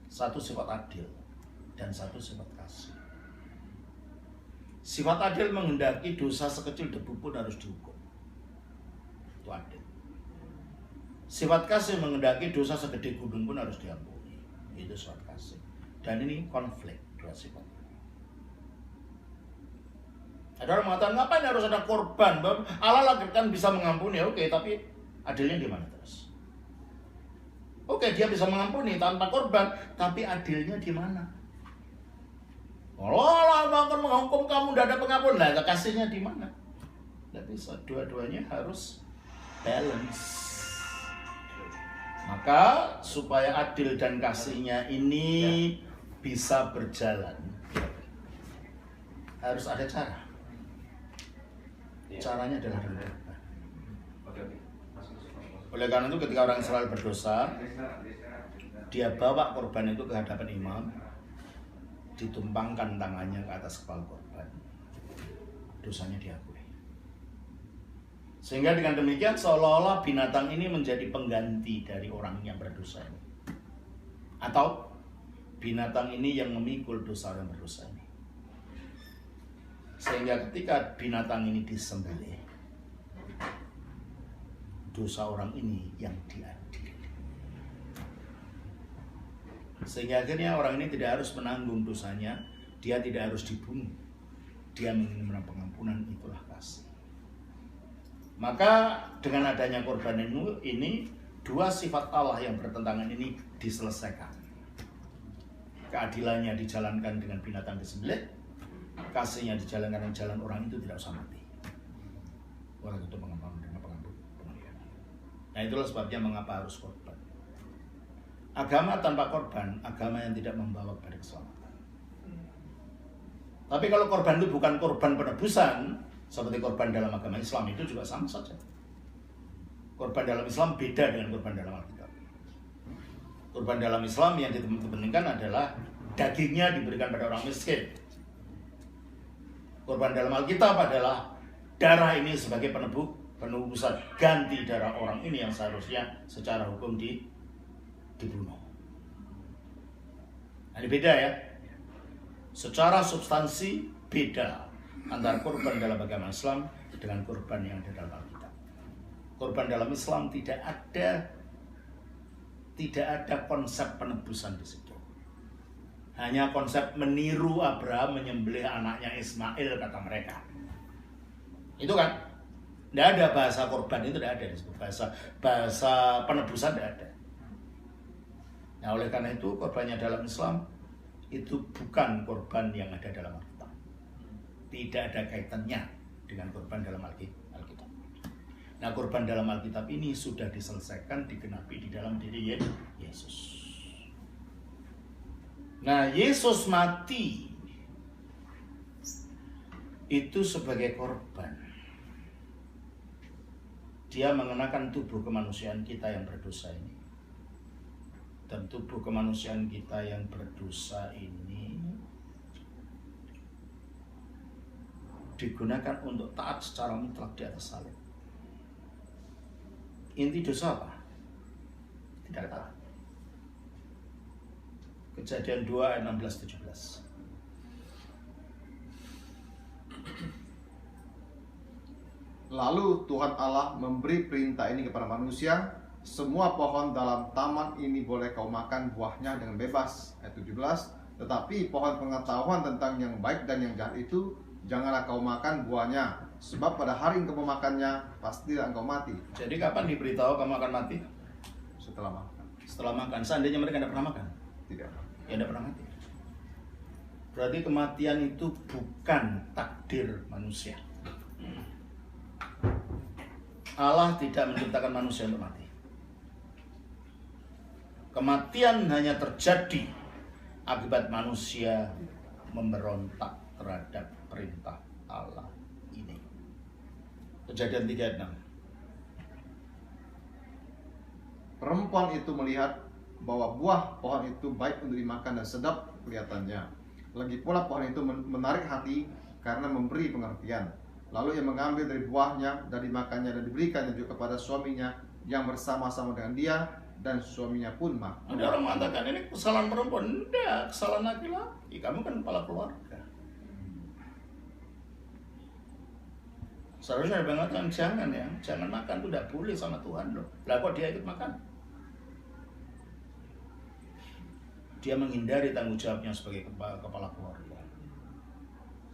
Satu sifat adil dan satu sifat kasih. Sifat adil menghendaki dosa sekecil debu pun harus dihukum. Itu adil. Sifat kasih menghendaki dosa segede gunung pun harus diampuni. Itu sifat kasih. Dan ini konflik dua sifat. Ada orang mengatakan, ngapain harus ada korban? Allah kan bisa mengampuni. Oke, tapi adilnya di mana terus? Oke, dia bisa mengampuni tanpa korban, tapi adilnya di mana? Kalau Allah akan menghukum kamu, tidak ada pengampun, nah kasihnya di mana? Tidak bisa, dua-duanya harus balance. Maka supaya adil dan kasihnya ini bisa berjalan, harus ada cara. Caranya adalah dengan korban. Oleh karena itu ketika orang Israel berdosa, dia bawa korban itu ke hadapan imam, ditumpangkan tangannya ke atas kepala korban, dosanya diakui. Sehingga dengan demikian seolah-olah binatang ini menjadi pengganti dari orang yang berdosa ini, atau binatang ini yang memikul dosa yang berdosa ini. Sehingga ketika binatang ini disembelih, dosa orang ini yang diadili. Sehingga akhirnya orang ini tidak harus menanggung dosanya, dia tidak harus dibunuh, dia menginginkan pengampunan, itulah kasih. Maka dengan adanya korban ini, dua sifat Allah yang bertentangan ini diselesaikan. Keadilannya dijalankan dengan binatang disembelih, kasihnya dijalankan dengan jalan orang itu tidak usah mati. Orang itu mengampuni dengan pengampun. Nah itulah sebabnya mengapa harus korban. Agama tanpa korban, agama yang tidak membawa kepada keselamatan. Tapi kalau korban itu bukan korban penebusan, seperti korban dalam agama Islam, itu juga sama saja. Korban dalam Islam beda dengan korban dalam Alkitab. Korban dalam Islam yang ditemukan adalah dagingnya diberikan pada orang miskin. Korban dalam Alkitab adalah darah ini sebagai penebusan, ganti darah orang ini yang seharusnya secara hukum dibunuh. Nah, ini beda ya. Secara substansi beda antara korban dalam agama Islam dengan korban yang ada dalam Alkitab. Korban dalam Islam tidak ada konsep penebusan di situ. Hanya konsep meniru Abraham menyembelih anaknya Ismail, kata mereka. Itu kan, tidak ada bahasa korban, itu tidak ada di situ. Bahasa penebusan tidak ada. Nah oleh karena itu korbannya dalam Islam itu bukan korban yang ada dalam Alkitab. Tidak ada kaitannya dengan korban dalam Alkitab. Nah korban dalam Alkitab ini sudah diselesaikan, digenapi di dalam diri Yesus. Nah Yesus mati itu sebagai korban. Dia mengenakan tubuh kemanusiaan kita yang berdosa ini. Dan tubuh kemanusiaan kita yang berdosa ini digunakan untuk taat secara mutlak di atas salib. Inti dosa apa? Tidak taat. Kejadian 2 ayat 16-17. Lalu Tuhan Allah memberi perintah ini kepada manusia, semua pohon dalam taman ini boleh kau makan buahnya dengan bebas. Ayat 17. Tetapi pohon pengetahuan tentang yang baik dan yang jahat itu janganlah kau makan buahnya, sebab pada hari engkau memakannya pastilah engkau mati. Jadi kapan diberitahu kamu akan mati? Setelah makan. Setelah makan. Seandainya mereka tidak pernah makan? Tidak. Ya tidak pernah mati. Berarti kematian itu bukan takdir manusia. Allah tidak menciptakan manusia untuk mati. Kematian hanya terjadi akibat manusia memberontak terhadap perintah Allah ini. Kejadian 3 ayat 6. Perempuan itu melihat bahwa buah pohon itu baik untuk dimakan dan sedap kelihatannya. Lagi pula pohon itu menarik hati karena memberi pengertian. Lalu ia mengambil dari buahnya dan dimakannya dan diberikannya juga kepada suaminya yang bersama-sama dengan dia, dan suaminya pun mati. Ada orang mengatakan ini kesalahan perempuan. Enggak, kesalahan laki-laki. Kamu kan kepala keluarga. Seharusnya ada mengatakan jangan makan itu tidak boleh sama Tuhan loh. Lah kok dia ikut makan? Dia menghindari tanggung jawabnya sebagai kepala keluarga.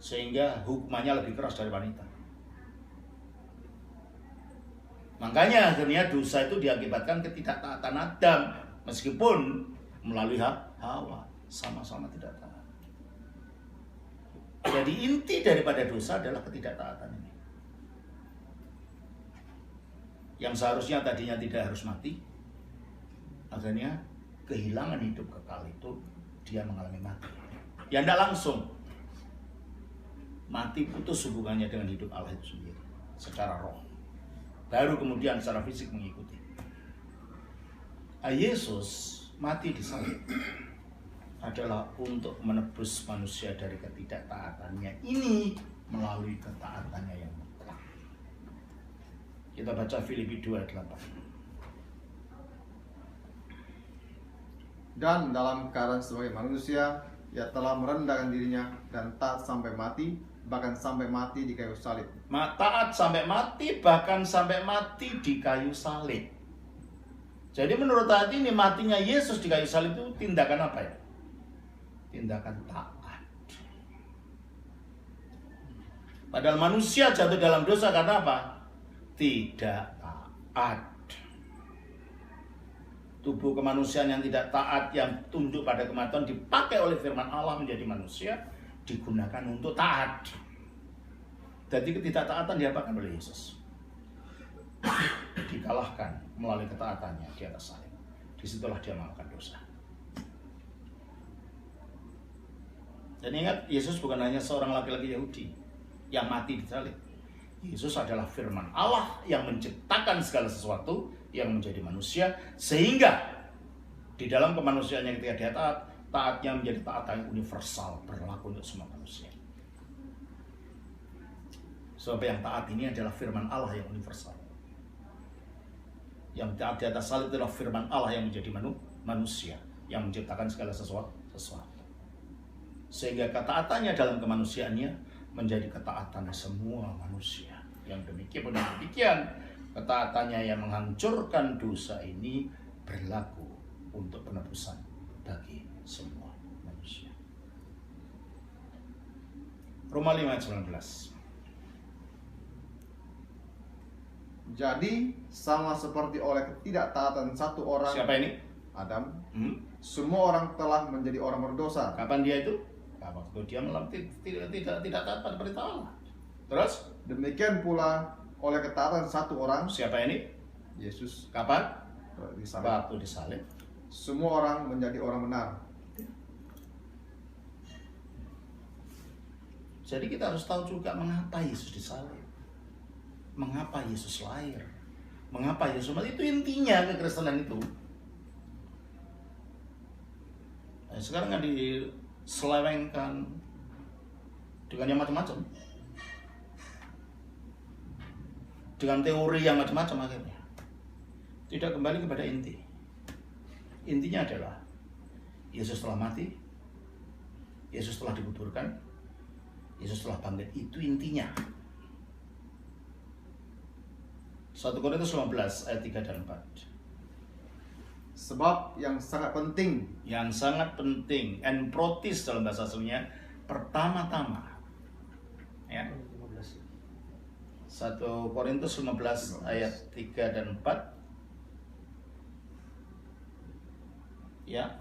Sehingga hukumannya lebih keras dari wanita. Makanya akhirnya dosa itu diakibatkan ketidaktaatan Adam, meskipun melalui Hawa sama-sama tidak taat. Jadi inti daripada dosa adalah ketidaktaatan ini. Yang seharusnya tadinya tidak harus mati, akhirnya kehilangan hidup kekal itu dia mengalami mati. Ya tidak langsung mati, putus hubungannya dengan hidup Allah itu sendiri secara roh. Baru kemudian secara fisik mengikuti. Yesus mati di salib adalah untuk menebus manusia dari ketidaktaatannya ini melalui ketaatannya yang mutlak. Kita baca Filipi 2:8. Dan dalam keadaan sebagai manusia, ia telah merendahkan dirinya dan taat sampai mati, bahkan sampai mati di kayu salib. Taat sampai mati, bahkan sampai mati di kayu salib. Jadi menurut hati ini matinya Yesus di kayu salib itu tindakan apa ya? Tindakan taat. Padahal manusia jatuh dalam dosa karena apa? Tidak taat. Tubuh kemanusiaan yang tidak taat, yang tunduk pada kematian, dipakai oleh firman Allah menjadi manusia, digunakan untuk taat. Jadi ketidaktaatan diapakan oleh Yesus? Dikalahkan melalui ketaatannya di atas salib. Disitulah dia mengalahkan dosa. Dan ingat, Yesus bukan hanya seorang laki-laki Yahudi yang mati di salib. Yesus adalah firman Allah yang menciptakan segala sesuatu yang menjadi manusia, sehingga di dalam kemanusiaannya ketika dia taat, taatnya menjadi taat yang universal, berlaku untuk semua manusia. Sebab yang taat ini adalah firman Allah yang universal. Yang taat di atas salib adalah firman Allah yang menjadi manusia, yang menciptakan segala sesuatu. Sehingga ketaatannya dalam kemanusiaannya menjadi ketaatan semua manusia. Yang demikian ketaatannya yang menghancurkan dosa ini berlaku untuk penebusan bagi semua manusia. Roma 5:19. Jadi sama seperti oleh ketidaktaatan satu orang. Siapa ini? Adam. Semua orang telah menjadi orang berdosa. Kapan dia itu? Waktu dia tidak taat pada perintah Allah. Terus? Demikian pula oleh ketaatan satu orang. Siapa ini? Yesus. Kapan? Disalib. Waktu disalib. Semua orang menjadi orang benar. Jadi kita harus tahu juga mengapa Yesus disalib. Mengapa Yesus lahir. Mengapa Yesus mati. Itu intinya kekristenan itu. Nah, sekarang kan diselewengkan dengan yang macam-macam. Dengan teori yang macam-macam akhirnya. Tidak kembali kepada inti. Intinya adalah Yesus telah mati, Yesus telah dikuburkan, Yesus telah bangkit. Itu intinya. 1 Korintus 15 ayat 3 dan 4. Sebab yang sangat penting, and protis dalam bahasa aslinya, pertama-tama. Ya. 1 Korintus 15 ayat 3 dan 4. Ya.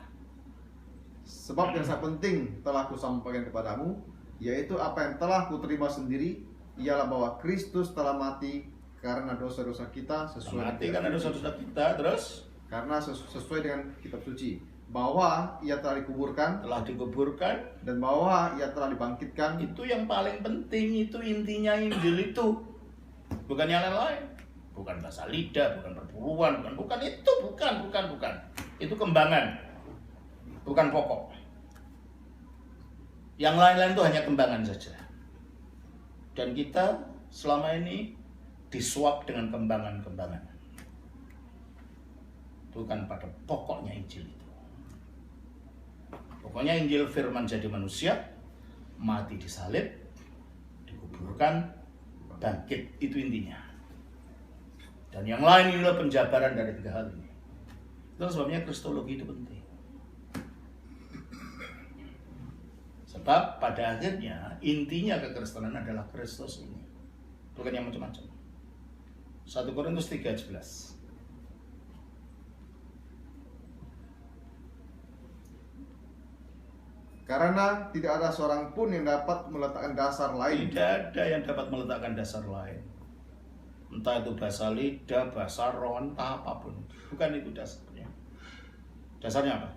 Sebab yang sangat penting telah kusampaikan kepadamu, yaitu apa yang telah kuterima sendiri, ialah bahwa Kristus telah mati karena dosa-dosa kita sesuai karena dosa-dosa kita, terus karena sesuai dengan kitab suci, bahwa ia telah dikuburkan, dan bahwa ia telah dibangkitkan. Itu yang paling penting, itu intinya Injil itu. Bukan yang lain-lain. Bukan bahasa lidah, bukan perburuan, bukan itu, bukan. Itu kembangan. Bukan pokok. Yang lain-lain itu hanya kembangan saja. Dan kita selama ini disuap dengan kembangan-kembangan. bukan pada pokoknya Injil itu. Pokoknya Injil firman jadi manusia, mati disalib, dikuburkan, bangkit, itu intinya. Dan yang lain inilah penjabaran dari tiga hal ini. Itu sebabnya kristologi itu penting. Sebab pada akhirnya intinya kekristenan adalah Kristus ini, bukan yang macam-macam. 1 Korintus 3:11. Karena tidak ada seorang pun yang dapat meletakkan dasar lain. Tidak ada yang dapat meletakkan dasar lain. Entah itu bahasa lidah, bahasa roh, entah apapun. Bukan itu dasarnya. Dasarnya apa?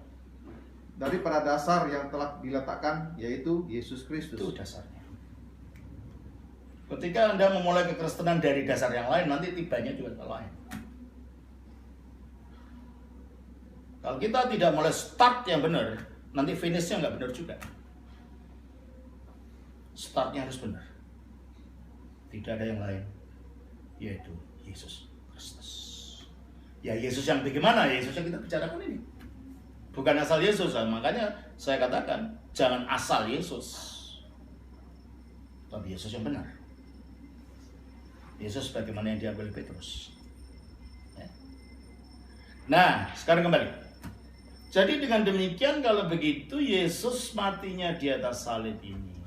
Daripada dasar yang telah diletakkan, yaitu Yesus Kristus. Itu dasarnya. Ketika Anda memulai kekristenan dari dasar yang lain, nanti tibanya juga ke lain. Kalau kita tidak mulai start yang benar, nanti finishnya nggak benar juga. Startnya harus benar. Tidak ada yang lain, yaitu Yesus Kristus. Ya Yesus yang bagaimana? Yesus yang kita bicarakan ini. Bukan asal Yesus, makanya saya katakan jangan asal Yesus, tapi Yesus yang benar. Yesus bagaimana yang diambil Petrus. Ya. Nah, sekarang kembali. Jadi dengan demikian kalau begitu Yesus matinya di atas salib ini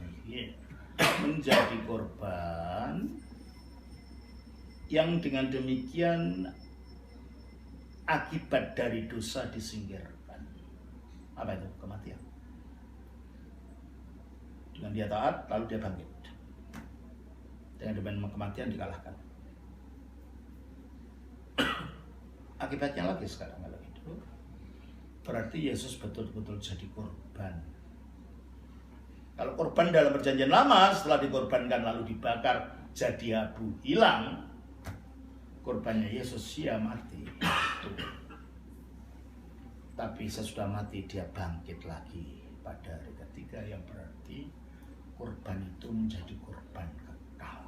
menjadi korban yang dengan demikian akibat dari dosa disingkirkan. Apa itu? Kematian. Dengan dia taat lalu dia bangkit. Dengan kematian dikalahkan. Akibatnya lagi sekarang kalau itu berarti Yesus betul-betul jadi korban. Kalau korban dalam perjanjian lama setelah dikorbankan lalu dibakar jadi abu hilang, korbannya Yesus ya mati. Tapi sesudah mati dia bangkit lagi pada hari ketiga, yang berarti korban itu menjadi korban kekal.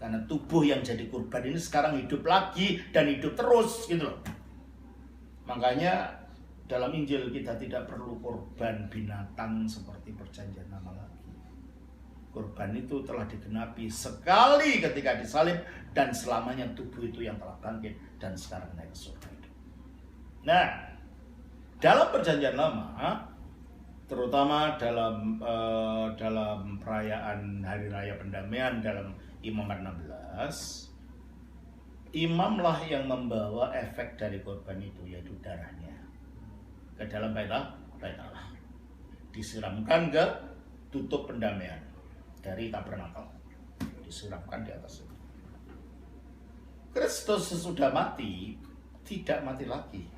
Karena tubuh yang jadi korban ini sekarang hidup lagi dan hidup terus gitu loh. Makanya dalam Injil kita tidak perlu korban binatang seperti perjanjian lama lagi. Korban itu telah digenapi sekali ketika disalib dan selamanya tubuh itu yang telah bangkit dan sekarang naik ke surga itu. Nah, dalam perjanjian lama, terutama dalam perayaan Hari Raya Pendamaian dalam Imamat 16, imamlah yang membawa efek dari korban itu, yaitu darahnya, ke dalam bait Allah, disiramkan ke tutup pendamaian dari tabernakel, disiramkan di atas itu. Kristus sesudah mati tidak mati lagi,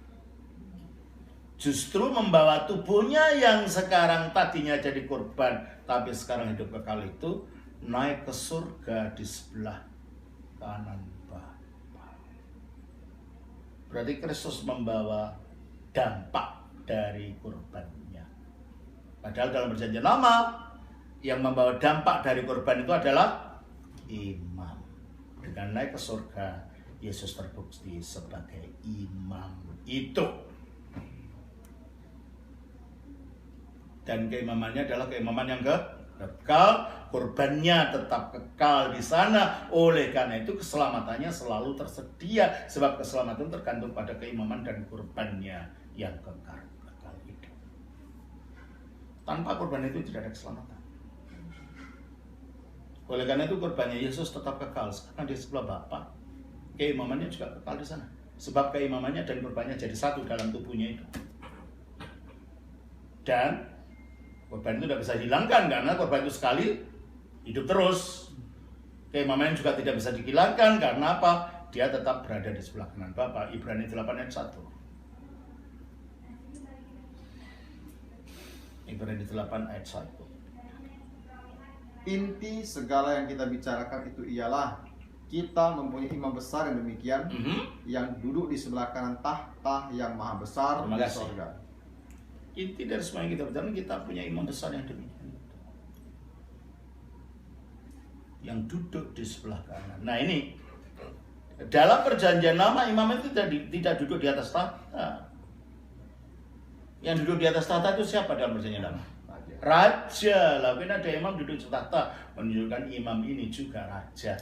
justru membawa tubuhnya yang sekarang tadinya jadi korban tapi sekarang hidup kekal itu naik ke surga di sebelah kanan Bapa. Berarti Kristus membawa dampak dari korbannya. Padahal dalam perjanjian lama yang membawa dampak dari korban itu adalah imam. Dengan naik ke surga, Yesus terbukti sebagai imam itu. Dan keimamannya adalah keimaman yang kekal, korbannya tetap kekal di sana. Oleh karena itu keselamatannya selalu tersedia, sebab keselamatan tergantung pada keimaman dan korbannya yang kekal itu. Tanpa korban itu tidak ada keselamatan. Oleh karena itu korbannya Yesus tetap kekal karena di sebelah Bapa. Keimamannya juga kekal di sana, sebab keimamannya dan korbannya jadi satu dalam tubuhnya itu. Dan korban itu tidak bisa dihilangkan karena korban itu sekali hidup terus. Keimaman juga tidak bisa dihilangkan karena apa? Dia tetap berada di sebelah kanan Bapa. Ibrani 8 ayat 1. Ibrani 8 ayat 1. Inti segala yang kita bicarakan itu ialah kita mempunyai imam besar yang demikian, yang duduk di sebelah kanan tahta yang maha besar di sorga. Inti dari semua yang kita bicarakan, kita punya imam besar yang demikian, yang duduk di sebelah kanan. Nah ini Dalam perjanjian lama imam itu tidak duduk di atas tahta. Yang duduk di atas tahta itu siapa dalam perjanjian lama? Raja. Lalu ada imam duduk di tahta, menunjukkan imam ini juga raja.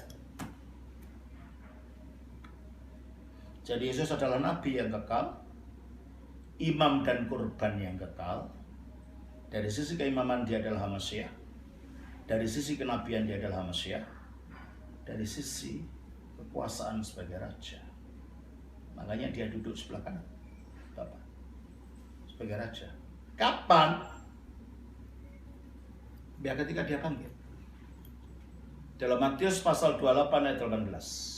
Jadi Yesus adalah nabi yang kekal, imam dan kurban yang kekal. Dari sisi keimaman dia adalah Mesias. Dari sisi kenabian dia adalah Mesias. Dari sisi kekuasaan sebagai raja. Makanya dia duduk sebelah kanan Bapa sebagai raja. Kapan? Biar ketika dia bangkit. Dalam Matius pasal 28 ayat 18.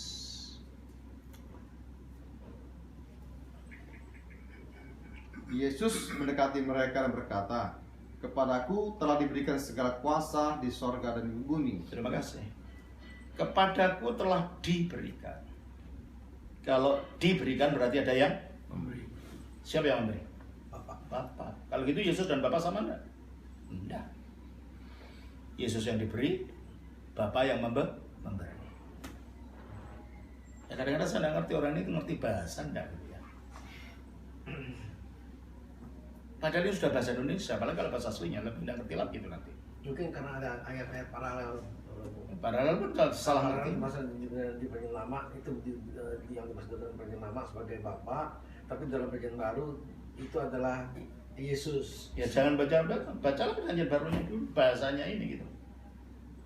Yesus mendekati mereka dan berkata, "Kepadaku telah diberikan segala kuasa di sorga dan di bumi." Terima kasih. Kepadaku telah diberikan. Kalau diberikan berarti ada yang memberi. Siapa yang memberi? Bapa. Kalau gitu Yesus dan Bapa sama enggak? Enggak. Yesus yang diberi, Bapa yang memberi. Ya kadang-kadang saya nggak ngerti orang ini ngerti bahasa enggak gitu ya. Padahal ini sudah bahasa Indonesia, apalagi kalau bahasa aslinya lebih nggak ngerti lagi itu nanti. Mungkin karena ada ayat-ayat paralel. Paralel pun salah ngerti. Masa di perjanjian lama itu yang dimaksud dalam perjanjian lama sebagai Bapa, tapi dalam perjanjian baru itu adalah Yesus. Ya jangan bacalah perjanjian barunya dulu, bahasanya ini gitu.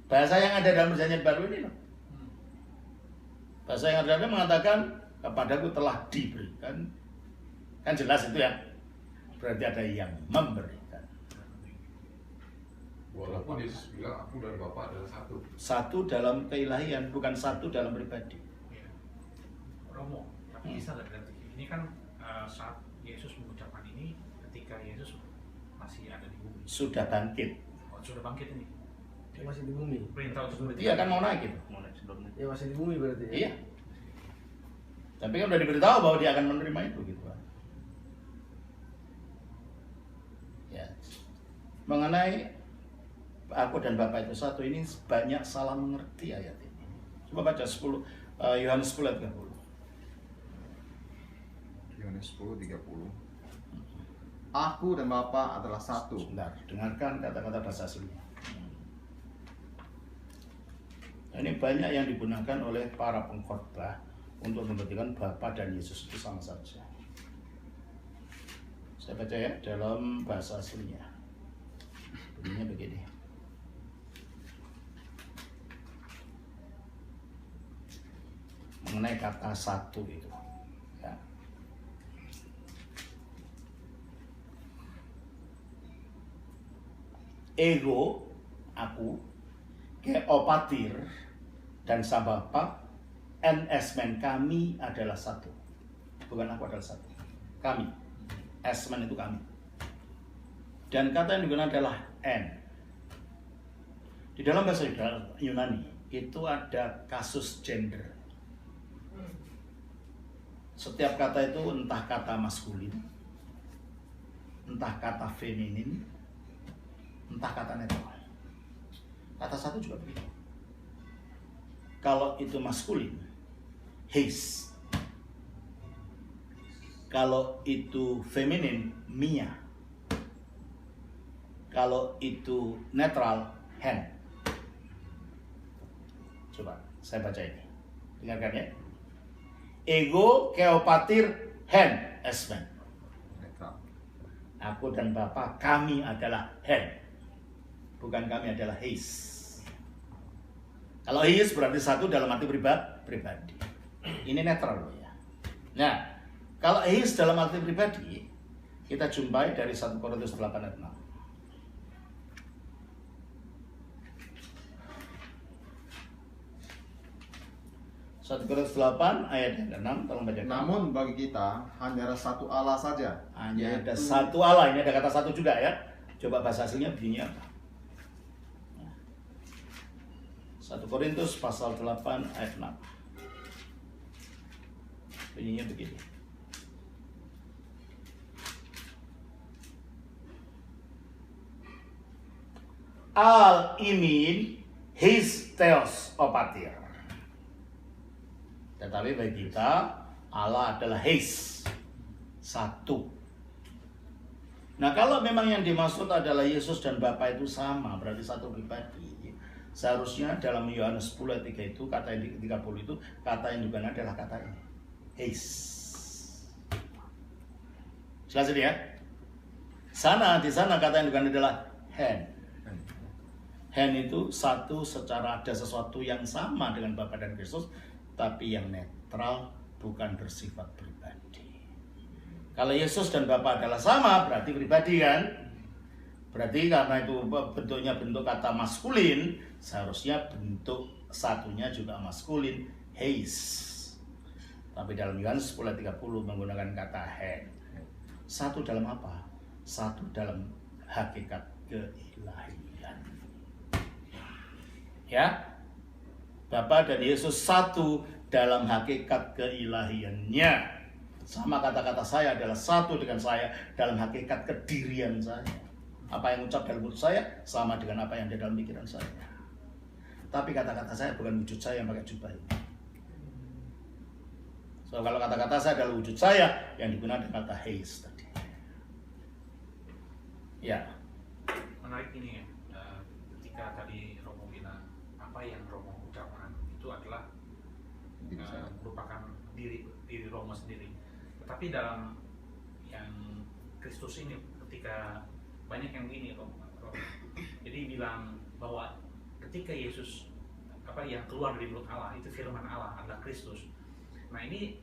Bahasa yang ada dalam perjanjian baru ini loh. Bahasa yang ada mengatakan kepadaku telah diberikan. Kan jelas itu ya. Berarti ada yang memberikan. Walaupun Yesus bilang aku dan Bapa adalah satu. Satu dalam keilahian, bukan satu dalam pribadi. Ya. Romo, tapi bisa nggak berarti ini kan saat Yesus mengucapkan ini ketika Yesus masih ada di bumi. Sudah bangkit. Oh, sudah bangkit ini. Dia masih di bumi. Perintah untuk Iya kan mau naik gitu. Mau naik sebelumnya. Dia masih di bumi berarti ya? Iya. Tapi kan udah diberitahu bahwa dia akan menerima itu gitu kan. Ya. Mengenai aku dan Bapa itu satu ini banyak salah mengerti ayat ini. Coba baca 10 Yohanes 10 ayat 30. Yohanes 10:30. Aku dan Bapa adalah satu. Sebentar, dengarkan kata-kata bahasa aslinya. Ini banyak yang digunakan oleh para pengkhotbah untuk membuktikan Bapa dan Yesus itu sama saja. Saya baca ya dalam bahasa aslinya. Bunyinya begini. Mengenai kata satu itu. Ya. Ego, aku, keopatir, dan sang Bapa, esmen kami adalah satu. Bukan aku adalah satu. Kami. Esmen itu kami. Dan kata yang digunakan adalah en. Di dalam bahasa Yunani itu ada kasus gender. Setiap kata itu entah kata maskulin, entah kata feminin, entah kata netral. Kata satu juga begitu. Kalau itu maskulin, his. Kalau itu feminin, mia. Kalau itu netral, hen. Coba saya baca ini. Dengarkan ya. Ego, keopatir, hen, esmen. Netral. Aku dan Bapa, kami adalah hen. Bukan kami adalah his. Kalau his berarti satu dalam arti pribadi. Ini netral loh ya. Nah, kalau his dalam arti pribadi, kita jumpai dari 1 Korintus 8 ayat 6. 1 Korintus 8 ayat 6, tolong baca. Namun bagi kita hanya ada satu Allah saja. Hanya ada satu Allah. Ini ada kata satu juga ya. Coba bahasa aslinya bunyinya apa? 1 Korintus pasal 8 ayat 6. Bunyinya begini. Al imin his theos opatir. Tetapi bagi kita Allah adalah Heis, satu. Nah, kalau memang yang dimaksud adalah Yesus dan Bapa itu sama, berarti satu pribadi. Seharusnya dalam Yohanes 10 ayat 3 itu, kata yang di 30 itu, kata yang digunakan adalah kata ini, Heis. Jelas ini ya? Di sana kata yang digunakan adalah Hen. Hen itu satu, secara ada sesuatu yang sama dengan Bapa dan Kristus, tapi yang netral, bukan bersifat pribadi. Kalau Yesus dan Bapa adalah sama, berarti pribadi kan? Berarti karena itu bentuknya bentuk kata maskulin, seharusnya bentuk satunya juga maskulin, Heis. Tapi dalam Yohanes 10 ayat 30 menggunakan kata Hen. Satu dalam apa? Satu dalam hakikat keilahian. Ya, Bapa dan Yesus satu dalam hakikat keilahiannya. Sama kata-kata saya adalah satu dengan saya dalam hakikat kedirian saya. Apa yang ucap dalam mulut saya sama dengan apa yang ada dalam pikiran saya. Tapi kata-kata saya bukan wujud saya yang pakai jubah ini. So, kalau kata-kata saya adalah wujud saya, yang digunakan kata Heis tadi. Ya. Menarik ini ya, ketika tadi Romo bilang apa yang Romo ucapkan itu adalah merupakan diri Romo sendiri. Tetapi dalam yang Kristus ini, ketika banyak yang begini Romo, jadi bilang bahwa ketika Yesus yang keluar dari mulut Allah itu firman Allah adalah Kristus. Nah ini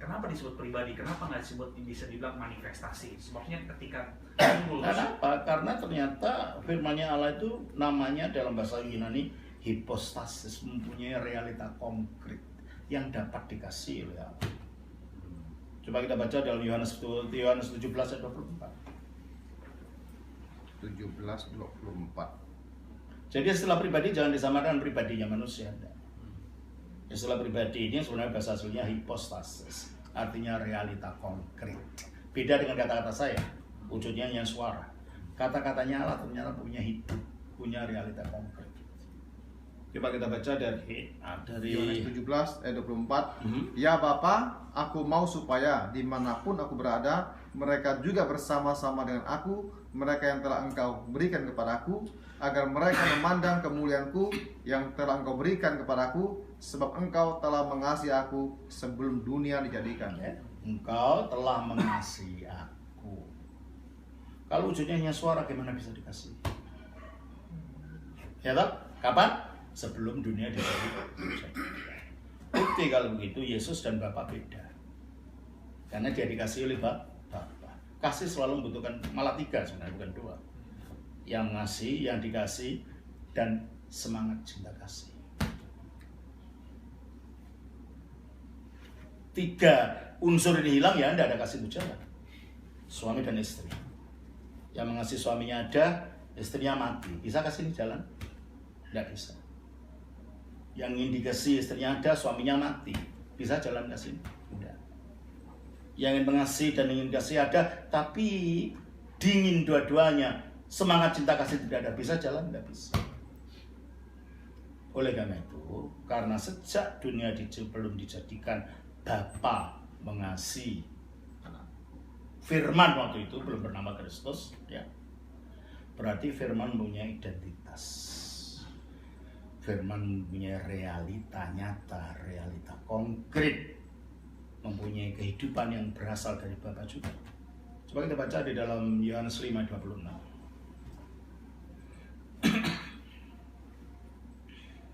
kenapa disebut pribadi? Kenapa nggak disebut, bisa dibilang manifestasi? Sebabnya ketika Kenapa? Karena ternyata firman-Nya Allah itu namanya dalam bahasa Yunani hipostasis, mempunyai realita konkret yang dapat dikasih oleh Allah. Coba kita baca dalam Yohanes 17 ayat 24. 17:24. Jadi istilah pribadi jangan disamakan dengan pribadinya manusia. Istilah pribadi ini sebenarnya bahasa aslinya hipostasis, artinya realita konkret. Beda dengan kata-kata saya, wujudnya hanya suara. Kata-katanya Allah ternyata punya hidup, punya realita konkret. Coba kita baca dari Yohanes 17 ayat 24. Ya Bapa, aku mau supaya dimanapun aku berada, mereka juga bersama-sama dengan aku, mereka yang telah Engkau berikan kepadaku, agar mereka memandang kemuliaanku yang telah Engkau berikan kepadaku, sebab Engkau telah mengasihi aku sebelum dunia dijadikan. Ya, Engkau telah mengasihi aku. Kalau wujudnya hanya suara, gimana bisa dikasih? Ya toh? Kapan? Sebelum dunia dijadikan. Bukti kalau begitu Yesus dan Bapa beda. Karena dia dikasih oleh Bapa. Kasih selalu membutuhkan, malah tiga sebenarnya, bukan dua. Yang ngasih, yang dikasih, dan semangat cinta kasih. Tiga unsur ini hilang, ya tidak ada kasih itu jalan. Suami dan istri. Yang mengasihi suaminya ada, istrinya mati. Bisa kasih ini jalan? Tidak bisa. Yang ingin dikasih istrinya ada, suaminya mati. Bisa jalan kasih? Tidak. Yang ingin mengasihi dan ingin kasih ada, tapi dingin dua-duanya. Semangat cinta kasih tidak ada. Bisa jalan? Tidak bisa. Oleh karena itu, karena sejak dunia belum dijadikan, Bapa mengasihi Firman waktu itu belum bernama Kristus, ya. Berarti Firman punya identitas. Firman mempunyai realita nyata, realita konkret, mempunyai kehidupan yang berasal dari Bapa juga. Coba kita baca di dalam Yohanes 5:26.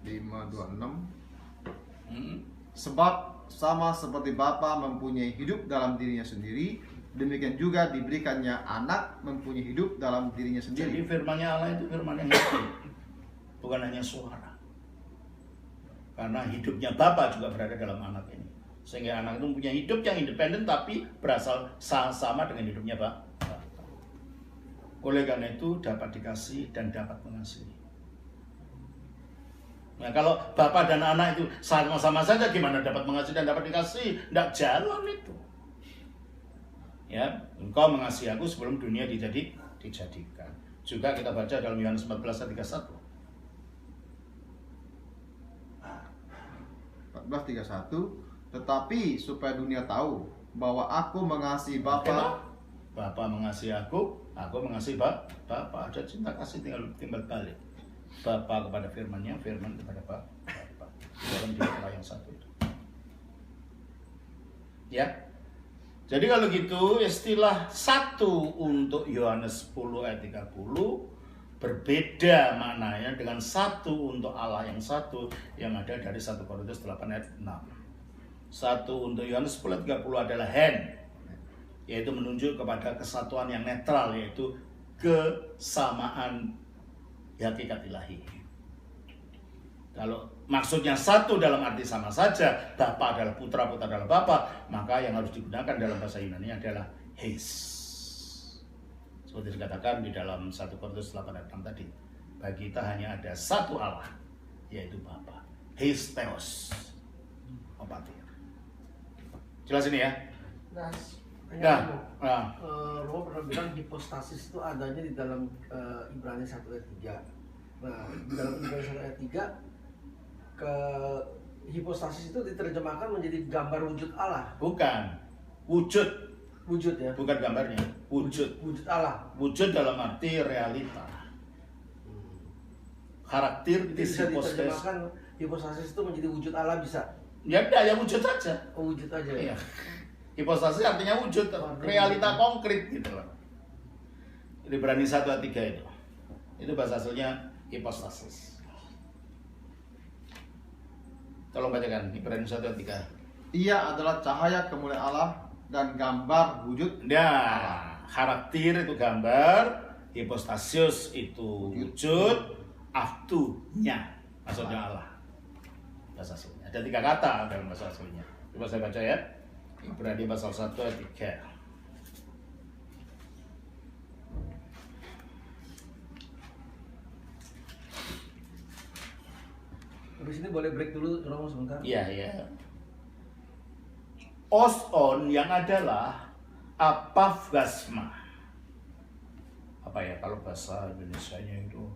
5:26. Sebab sama seperti Bapa mempunyai hidup dalam dirinya sendiri, demikian juga diberikannya anak mempunyai hidup dalam dirinya sendiri. Jadi firman-Nya Allah itu firman yang hidup, bukan hanya suara. Karena hidupnya Bapa juga berada dalam anak ini. Sehingga anak itu punya hidup yang independen tapi berasal sama dengan hidupnya Bapa. Oleh karena itu dapat dikasih dan dapat mengasihi. Nah, kalau Bapa dan anak itu sama-sama saja, gimana dapat mengasihi dan dapat dikasih? Tidak jalan itu. Ya, engkau mengasihi aku sebelum dunia dijadikan. Juga kita baca dalam Yohanes 14 ayat 31. 14:31. Tetapi supaya dunia tahu bahwa aku mengasihi Bapa. Bapa mengasihi aku mengasihi Bapa. Ada cinta kasih tinggal balik. Bapa kepada firman-Nya, firman kepada Bapa. Dalam dialah yang satu itu. Ya. Jadi kalau gitu istilah satu untuk Yohanes 10 ayat 30 berbeda maknanya dengan satu untuk Allah yang satu yang ada dari 1 Korintus 8 ayat 6. Satu untuk Yohanes 10 ayat 30 adalah hand, yaitu menunjuk kepada kesatuan yang netral, yaitu kesamaan hakikat ilahi. Kalau maksudnya satu dalam arti sama saja, Bapa adalah Putra, Putra adalah Bapa, maka yang harus digunakan dalam bahasa Yunani adalah heis. Seperti dikatakan di dalam 1 Korintus 8 ayat 6 tadi, bagi kita hanya ada satu Allah, yaitu Bapa. Heis Theos. Opatir. Jelas ini ya? Romo pernah bilang hipostasis itu adanya di dalam Ibrani 1 ayat 3. Nah, di dalam Ibrani 1 ayat 3 ke hipostasis itu diterjemahkan menjadi gambar wujud Allah. Bukan. Wujud ya. Bukan gambarnya. Wujud Allah. Wujud dalam arti realita. Karakter Bisa diterjemahkan hipostasis itu menjadi wujud Allah, bisa. Ya enggak, ya wujud saja. Oh, wujud aja. Iya. Hipostasis artinya wujud, realita konkret gitu loh. Ibrani 1 ayat 3 itu. Itu bahasa aslinya hipostasis. Tolong bacakan Ibrani 1 ayat 3. Ia adalah cahaya kemuliaan Allah dan gambar wujud. Nah, karakter itu gambar, hipostasius itu wujud, aftunya maksudnya Allah. Bahasa aslinya. Ada 3 kata dalam bahasa aslinya. Coba saya baca ya. Ibrani pasal 1 ayat 3. Habis ini boleh break dulu, Romo, sebentar. Iya, iya. Oson yang adalah apafgasma. Apa ya kalau bahasa Indonesianya itu?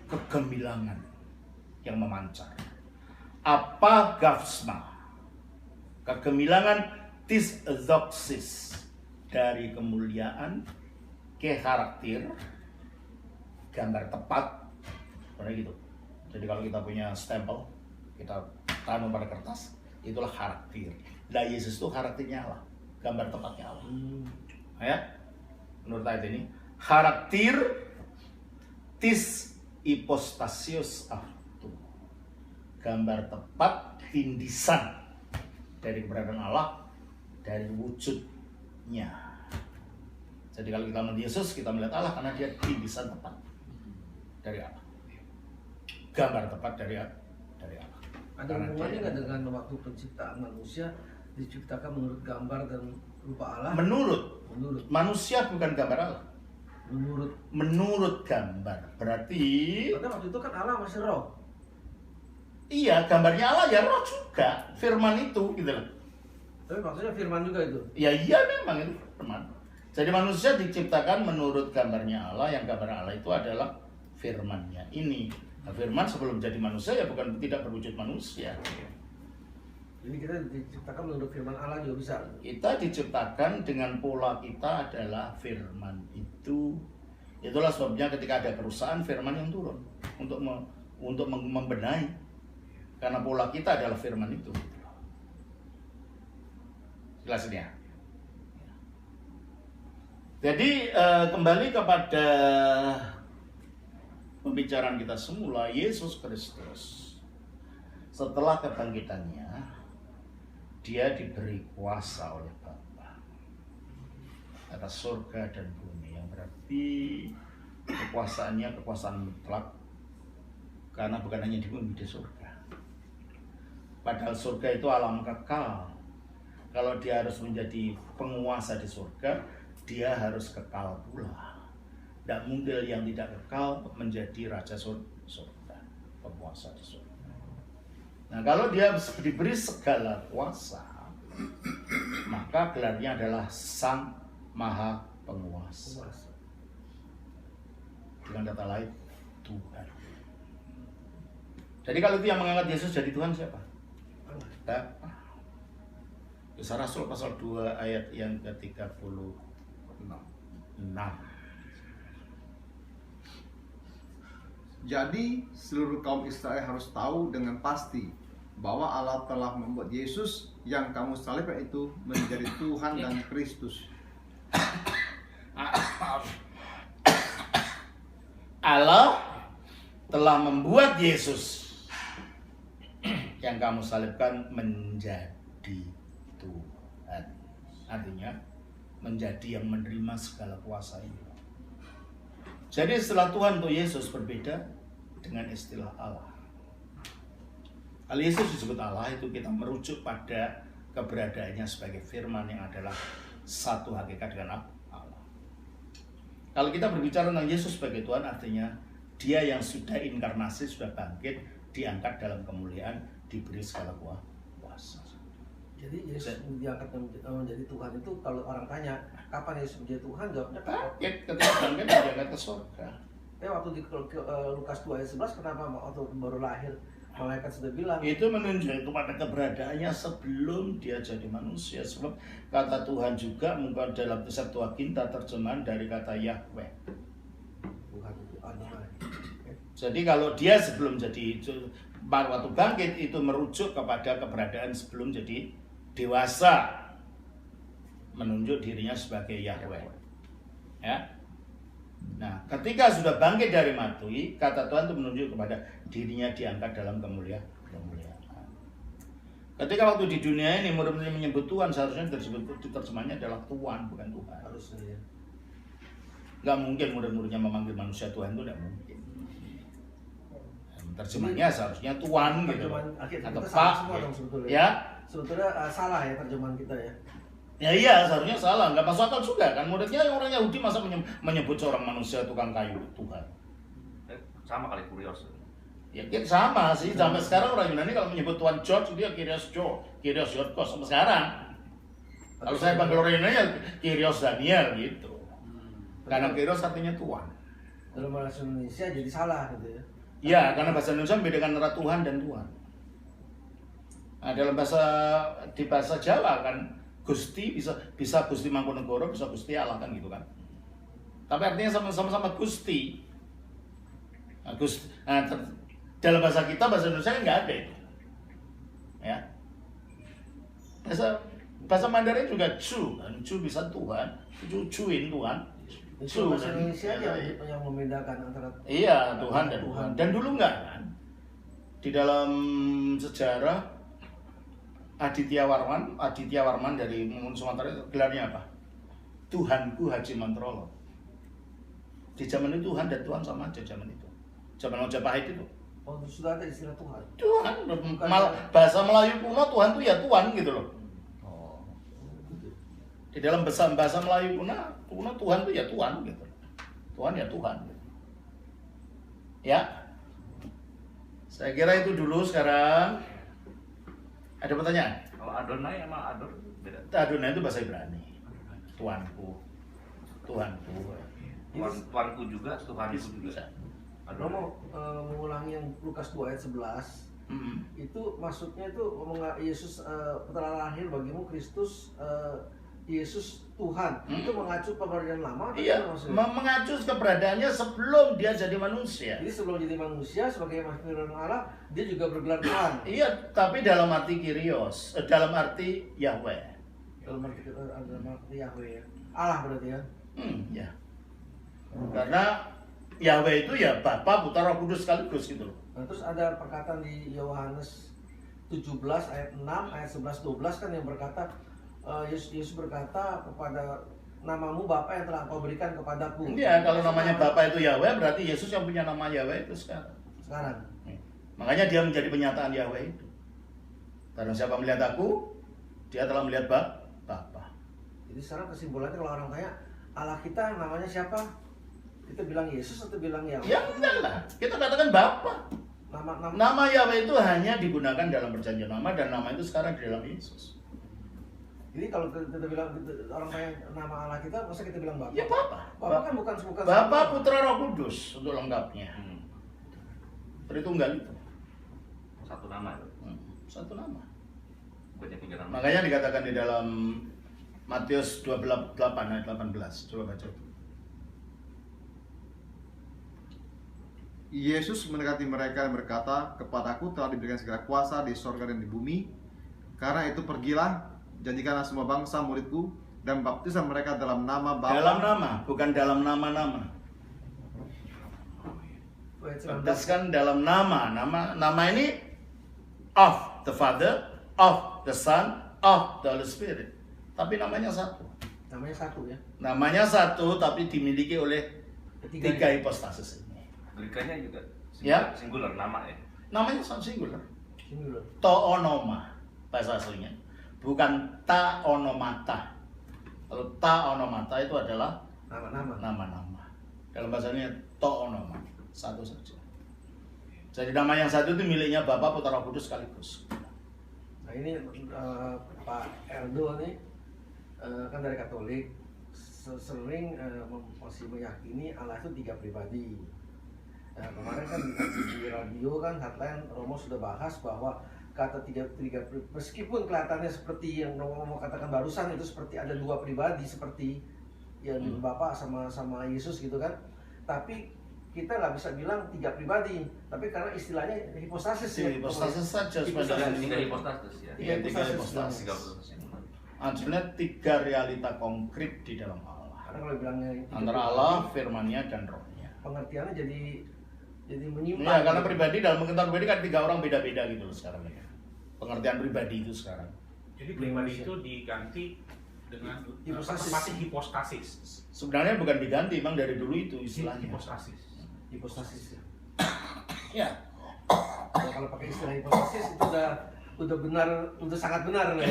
Kegemilangan yang memancar. Apafgasma. Kegemilangan tisdoxis, dari kemuliaan ke karakter, gambar tepat, seperti gitu. Jadi kalau kita punya stempel, kita tanam pada kertas, itulah karakter. Nah, Yesus itu karakternya Allah, gambar tepatnya Allah. Ya, menurut ayat ini, karakter tis ipostasius aftu, gambar tepat tindisan dari keberadaan Allah, dari wujudnya. Jadi kalau kita melihat Yesus, kita melihat Allah karena dia tindisan tepat dari Allah. Gambar tepat dari Allah. Ada hubungannya nggak dengan waktu penciptaan manusia diciptakan menurut gambar dan rupa Allah? Menurut manusia bukan gambar Allah. Menurut gambar. Berarti waktu itu kan Allah masih roh. Iya, gambarnya Allah ya roh juga. Firman itu gitu loh. Tapi maksudnya firman juga itu. Ya iya, memang itu firman. Jadi manusia diciptakan menurut gambarnya Allah, yang gambar Allah itu adalah firman-Nya ini. Nah, firman sebelum jadi manusia ya bukan tidak berwujud manusia. Jadi kita diciptakan menurut firman Allah juga bisa. Kita diciptakan dengan pola kita adalah firman itu. Itulah sebabnya ketika ada kerusakan, firman yang turun untuk membenahi. Karena pola kita adalah firman itu. Jelasin ya. Jadi kembali kepada pembicaraan kita semula, Yesus Kristus setelah kebangkitannya, dia diberi kuasa oleh Bapa atas surga dan bumi, yang berarti kekuasaannya kekuasaan mutlak, karena bukan hanya di bumi, di surga. Padahal surga itu alam kekal. Kalau dia harus menjadi penguasa di surga, dia harus kekal pula. Tidak mungkin yang tidak kekal menjadi raja surga, penguasa di surga. Nah, kalau dia diberi segala kuasa, maka gelarnya adalah Sang Maha Penguasa. Dengan kata lain, Tuhan. Jadi kalau itu yang mengangkat Yesus jadi Tuhan siapa? Bapa. Kisah Rasul pasal 2 ayat yang ke-36. Jadi seluruh kaum Israel harus tahu dengan pasti bahwa Allah telah membuat Yesus yang kamu salibkan itu menjadi Tuhan dan Kristus. Allah telah membuat Yesus yang kamu salibkan menjadi Tuhan. Artinya menjadi yang menerima segala kuasa itu. Jadi istilah Tuhan untuk Yesus berbeda dengan istilah Allah. Kalau Yesus disebut Allah, itu kita merujuk pada keberadaannya sebagai firman yang adalah satu hakikat dengan Allah. Kalau kita berbicara tentang Yesus sebagai Tuhan, artinya Dia yang sudah inkarnasi, sudah bangkit, diangkat dalam kemuliaan, diberi segala kuasa. Jadi Yesus diangkat menjadi Tuhan itu, kalau orang tanya kapan Yesus menjadi Tuhan, jawabnya bangkit, ketika bangkit diangkat ke surga. Tapi waktu di Lukas 2 ayat 11, kenapa waktu baru lahir malaikat sudah bilang? Itu menunjuk kepada keberadaannya sebelum dia jadi manusia. Sebab kata Tuhan juga mungkin dalam Septuaginta terjemahan dari kata Yahweh. Tuhan itu Adonai. Jadi kalau dia sebelum jadi waktu bangkit itu merujuk kepada keberadaan sebelum jadi dewasa, menunjuk dirinya sebagai Yahweh. Ya. Nah, ketika sudah bangkit dari mati, kata Tuhan itu menunjuk kepada dirinya diangkat dalam kemuliaan. Ketika waktu di dunia ini murid-murid menyebut Tuhan, seharusnya terjemahnya adalah Tuhan, bukan Tuhan. Harusnya. Nggak mungkin murid-muridnya memanggil manusia Tuhan, itu tidak mungkin. Terjemahnya seharusnya Tuhan gitu, atau Pak. Ya, sebetulnya salah ya terjemahan kita ya. Ya iya, seharusnya salah, nggak masuk akal juga kan. Muridnya orang Yahudi masa menyebut seorang manusia tukang kayu Tuhan. Sama kali kurios. Ya sama sih, sampai sekarang orang Yunani kalau menyebut Tuhan George, dia Kyrios Yorkos sampai sekarang. Kalau saya panggil orang Yunani ya Kyrios Daniel gitu. Karena Kyrios artinya Tuhan. Dalam bahasa Indonesia jadi salah gitu ya. Iya, karena bahasa Indonesia membedakan antara Tuhan dan Tuhan. Nah, dalam di bahasa Jawa kan Gusti bisa Gusti Mangkunegoro, bisa Gusti Allah kan gitu kan. Tapi artinya sama-sama Gusti. Nah, dalam bahasa kita, bahasa Indonesia kan nggak ada itu. Ya. Bahasa Mandarin juga Chu kan. Chu bisa Tuhan, Chuin Tuhan. Itu bahasa Indonesia yang membedakan antara iya, Tuhan dan Tuhan. Dan dulu enggak kan. Di dalam sejarah Aditya Warman dari Sumatera, gelarnya apa? Tuhanku Haji Mantrolo. Di zaman itu Tuhan dan Tuhan sama aja zaman itu. Zaman Majapahit itu. Oh, sudah ada istilah Tuhan. Tuhan, bahasa Melayu kuno Tuhan itu ya Tuhan gitu loh. Oh. Di dalam bahasa Melayu kuno Tuhan itu ya Tuhan gitu. Tuhan ya Tuhan. Gitu. Ya. Saya kira itu dulu. Sekarang ada pertanyaan? Kalau Adonai sama Ador beda. Adonai itu bahasa Ibrani. Tuanku. Tuanku juga, Tuhanku juga. Romo mengulangi yang Lukas 2 ayat 11. Itu maksudnya itu Yesus telah lahir bagimu, Kristus Yesus Tuhan. Itu mengacu keberadaan lama? Iya, mengacu keberadaannya sebelum dia jadi manusia. Jadi sebelum jadi manusia sebagai makhluk Allah, dia juga bergelar Tuhan. Iya, tapi dalam arti Kyrios, dalam arti Yahweh. Dalam arti Yahweh ya. Allah berarti ya. Ya. Karena Yahweh itu ya Bapa, Putra, Roh Kudus sekaligus gitu loh. Nah, terus ada perkataan di Yohanes 17 ayat 6, ayat 11 12 kan yang berkata Yesus berkata kepada namamu Bapa yang telah Engkau berikan kepadaku. Iya, kalau namanya Bapa itu Yahweh, berarti Yesus yang punya nama Yahweh itu sekarang. Makanya dia menjadi penyataan Yahweh itu. Karena siapa melihat aku, dia telah melihat Bapa. Jadi sekarang kesimpulannya kalau orang tanya Allah kita namanya siapa? Kita bilang Yesus atau bilang Yahweh? Ya enggak lah, kita katakan Bapa. Nama Yahweh itu hanya digunakan dalam perjanjian lama, dan nama itu sekarang di dalam Yesus. Jadi kalau kita bilang orang tanya nama Allah kita, masa kita bilang Bapa? Ya Bapa. Bapa kan bukan Bapa, Putra, Roh Kudus untuk lengkapnya. Tritunggal itu. Satu nama. Satu nama. banyak pikiran. Makanya dikatakan di dalam Matius 28 ayat 18. Coba baca itu. Yesus mendekati mereka dan berkata, "Kepadaku telah diberikan segala kuasa di sorga dan di bumi. Karena itu pergilah, jadikanlah semua bangsa muridku, dan baptislah mereka dalam nama Bapa." Dalam nama, bukan dalam nama-nama. Baptiskan dalam nama. Nama ini of the Father, of the Son, of the Holy Spirit. Tapi namanya satu. Namanya satu ya. Namanya satu, tapi dimiliki oleh Ketiganya. tiga hipostasis ini. Greek-nya juga Ya. singular nama ya. Namanya singular. Sini loh. Toonoma bahasa aslinya, bukan taonomata. Kalau taonomata itu adalah Nama-nama. nama-nama. Dalam bahasanya toonoma, satu saja. Jadi nama yang satu itu miliknya Bapa, Putra, Roh Kudus sekaligus. Nah ini Pak Erdo nih kan dari Katolik sering masih meyakini Allah itu 3 pribadi. Nah, kemarin kan di radio kan Headline Romo sudah bahas bahwa kata tiga meskipun kelihatannya seperti yang Romo katakan barusan itu seperti ada 2 pribadi seperti yang Bapak sama Yesus gitu kan, tapi kita nggak bisa bilang 3 pribadi, tapi karena istilahnya hipostasis ya. Hipostasis saja Hipostasis. Tiga hipostasis ya. Iya, tiga hipostasis. Tiga hipostasis. Artinya 3 realita konkret di dalam Allah. Karena kalau bilangnya Antara Allah, firman-Nya dan Roh-Nya. pengertiannya jadi menyimpang. Ya, karena pribadi dalam pengertian pribadi kan 3 orang beda-beda gitu loh sekarang ya. Pengertian pribadi itu sekarang. Jadi pribadi itu diganti dengan Hipostasis. pasti hipostasis. Sebenarnya bukan diganti, memang dari dulu itu istilahnya. Hipostasis. Hipostasis ya. Ya, Ya, kalau pakai istilah hipostasis itu udah benar, udah sangat benar ya.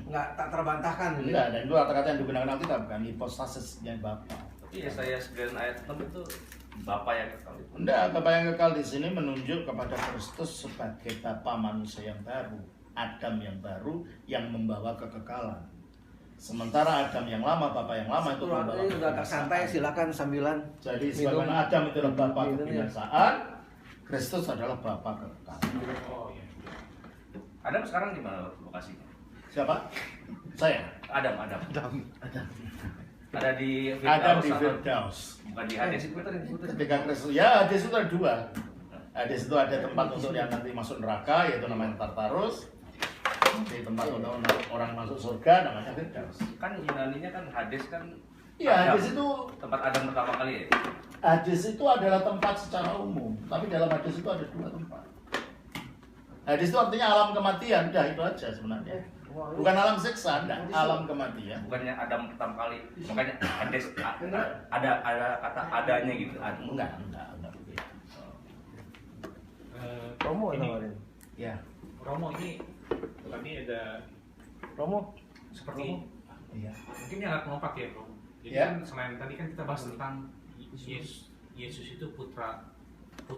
Nggak tak terbantahkan gitu. enggak, dan itu kata-kata yang digunakan Alkitab bukan hipostasisnya Bapa. Tapi Yesaya 9 ayat 6 itu Bapa yang kekal itu. Enggak, Bapa yang kekal di sini menunjuk kepada Kristus sebagai Bapa manusia yang baru, Adam yang baru yang membawa kekekalan. Sementara Adam yang lama, Bapa yang lama itu membawa Ini udah agak santai, kebinasaan. silakan sambilan. Jadi minum. sebagaimana Adam itu adalah Bapa Minum, ya. kebinasaan, Kristus adalah Bapa kekekalan. Oh iya. Adam sekarang di mana lokasinya? Siapa? Saya. Adam. Ada di Adam di atau- Firdaus. Bukan di Hades. Diputerin. Ketika Kristus, ya Hades itu ada 2. Hades itu ada tempat untuk yang nanti masuk neraka, yaitu namanya Tartarus. Di tempat untuk orang masuk surga namanya Firdaus. Kan Yunaninya kan Hades kan. Iya, Adam. Hades itu Tempat Adam pertama kali ya. Hades itu adalah tempat secara umum, tapi dalam Hades itu ada 2 tempat. Hades itu artinya alam kematian, dah itu aja sebenarnya. Bukan alam siksa, enggak, alam kematian. Bukannya Adam pertama kali. Makanya Hades ada kata adanya gitu. Enggak begitu. Romo Ini, nawarin. Ya, Romo ini tadi ada Romo. seperti iya. mungkin yang agak lompat ya bro. Jadi Ya. kan selain tadi kan kita bahas tentang Yesus itu putra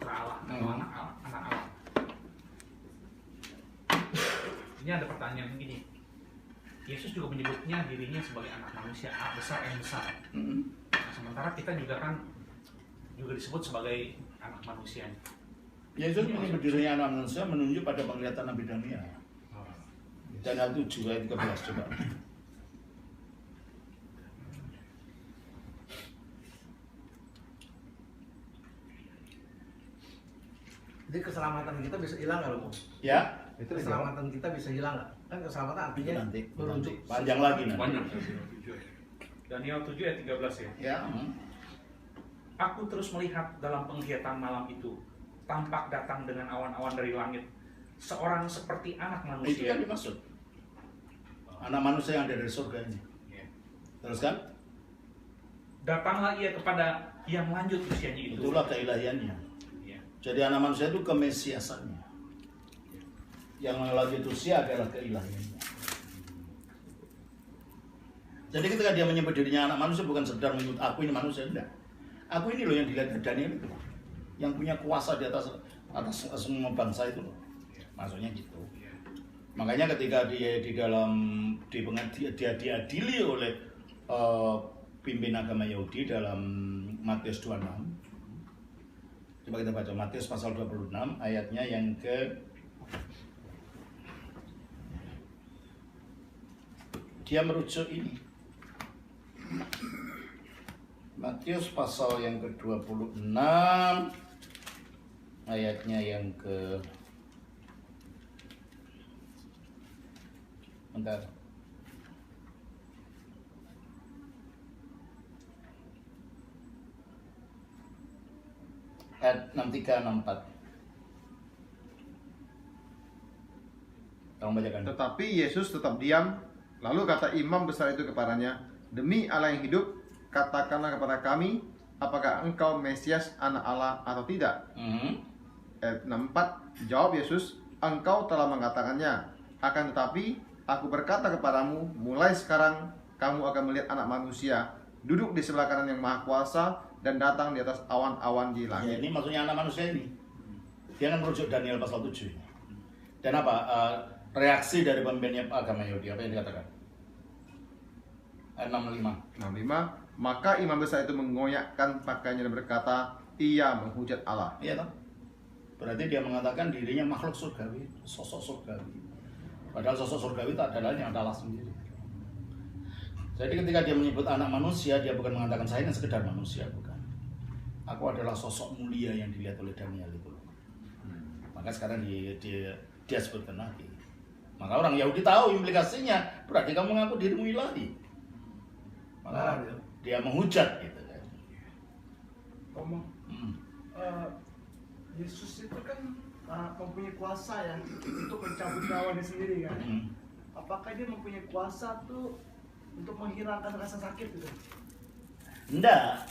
Allah, atau anak Allah. Ini ada pertanyaan begini. Yesus juga menyebutnya dirinya sebagai anak manusia, besar yang besar. Nah, sementara kita juga kan disebut sebagai anak manusia. Yesus menyebut dirinya anak manusia menunjuk pada penglihatan Nabi Daniel. Daniel 7 ayat 13 coba. Jadi keselamatan kita bisa hilang nggak Romo? Ya, Itu dijawab. Keselamatan kita bisa hilang nggak? Kan keselamatan itu artinya nanti menunjuk panjang lagi nanti. Banyak. Daniel 7 ayat 13 ya. Ya, Aku terus melihat dalam penglihatan malam itu, tampak datang dengan awan-awan dari langit, seorang seperti anak itu manusia. yang dimaksud. Anak manusia yang ada dari surga ini. Ya. Terus kan? Datanglah ia kepada yang lanjut usianya itu. Itulah keilahiannya. Ya. Jadi anak manusia itu kemesiasannya. Yang lanjut usia adalah keilahiannya. Jadi ketika dia menyebut dirinya anak manusia bukan sekedar menyebut aku ini manusia, enggak. Aku ini loh yang dilihat dari Daniel itu, yang punya kuasa di atas semua bangsa itu loh. Maksudnya gitu. Makanya ketika dia dia diadili oleh pimpinan agama Yahudi dalam Matius 26. Coba kita baca Matius pasal 26 ayatnya yang ke dia merujuk ini. Matius pasal yang ke-26 ayatnya yang ke bentar. Ayat 63 64. Tolong bacakan. Tetapi Yesus tetap diam. Lalu kata imam besar itu kepadanya, "Demi Allah yang hidup, katakanlah kepada kami, apakah engkau Mesias, anak Allah atau tidak?" Ayat 64, jawab Yesus, "Engkau telah mengatakannya. Akan tetapi, aku berkata kepadamu, mulai sekarang kamu akan melihat Anak Manusia duduk di sebelah kanan yang Maha Kuasa dan datang di atas awan-awan di Ya, langit." ini maksudnya anak manusia ini. Dia kan merujuk Daniel pasal 7. Dan apa? Reaksi dari pemimpin agama Yahudi, apa yang dikatakan? Ayat 65. 65, maka imam besar itu mengoyakkan pakaiannya dan berkata, "Ia menghujat Allah." Iya toh? Berarti dia mengatakan dirinya makhluk surgawi, sosok surgawi. Padahal sosok surgawi itu adalah yang Allah sendiri. Jadi ketika dia menyebut anak manusia, dia bukan mengatakan saya ini sekedar manusia, bukan. Aku adalah sosok mulia yang dilihat oleh Daniel itu. Maka sekarang dia sebutkan lagi. Maka orang Yahudi tahu implikasinya, berarti kamu mengaku dirimu ilahi. Maka dia menghujat gitu kan. Ngomong, Yesus itu kan mempunyai kuasa ya untuk mencabut nyawanya sendiri kan. Apakah dia mempunyai kuasa tuh untuk menghilangkan rasa sakit gitu? Enggak.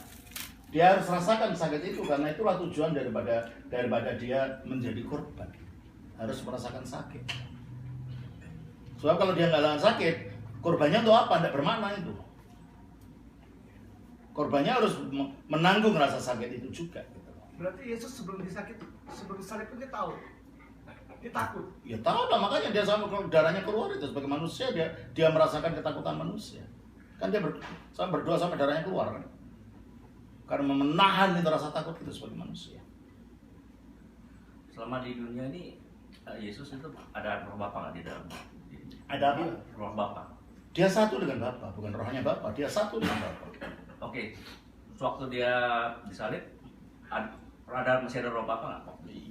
Dia harus rasakan sakit itu karena itulah tujuan daripada dia menjadi korban. Harus merasakan sakit. Sebab kalau dia nggak sakit, korbannya untuk apa? Tidak bermakna itu. Korbannya harus menanggung rasa sakit itu juga. Gitu. Berarti Yesus sebelum disalib pun dia tahu, dia takut. Ya tahu lah, makanya dia sampai darahnya keluar itu sebagai manusia dia merasakan ketakutan manusia. Kan dia berdoa sampai darahnya keluar kan. Karena menahan itu rasa takut itu sebagai manusia. Selama di dunia ini Yesus itu ada roh Bapa nggak di dalam? Ada apa? Roh Bapa. Dia satu dengan Bapa, bukan rohnya Bapa. Dia satu dengan Bapa. Oke, waktu dia disalib masih ada roh Bapa nggak?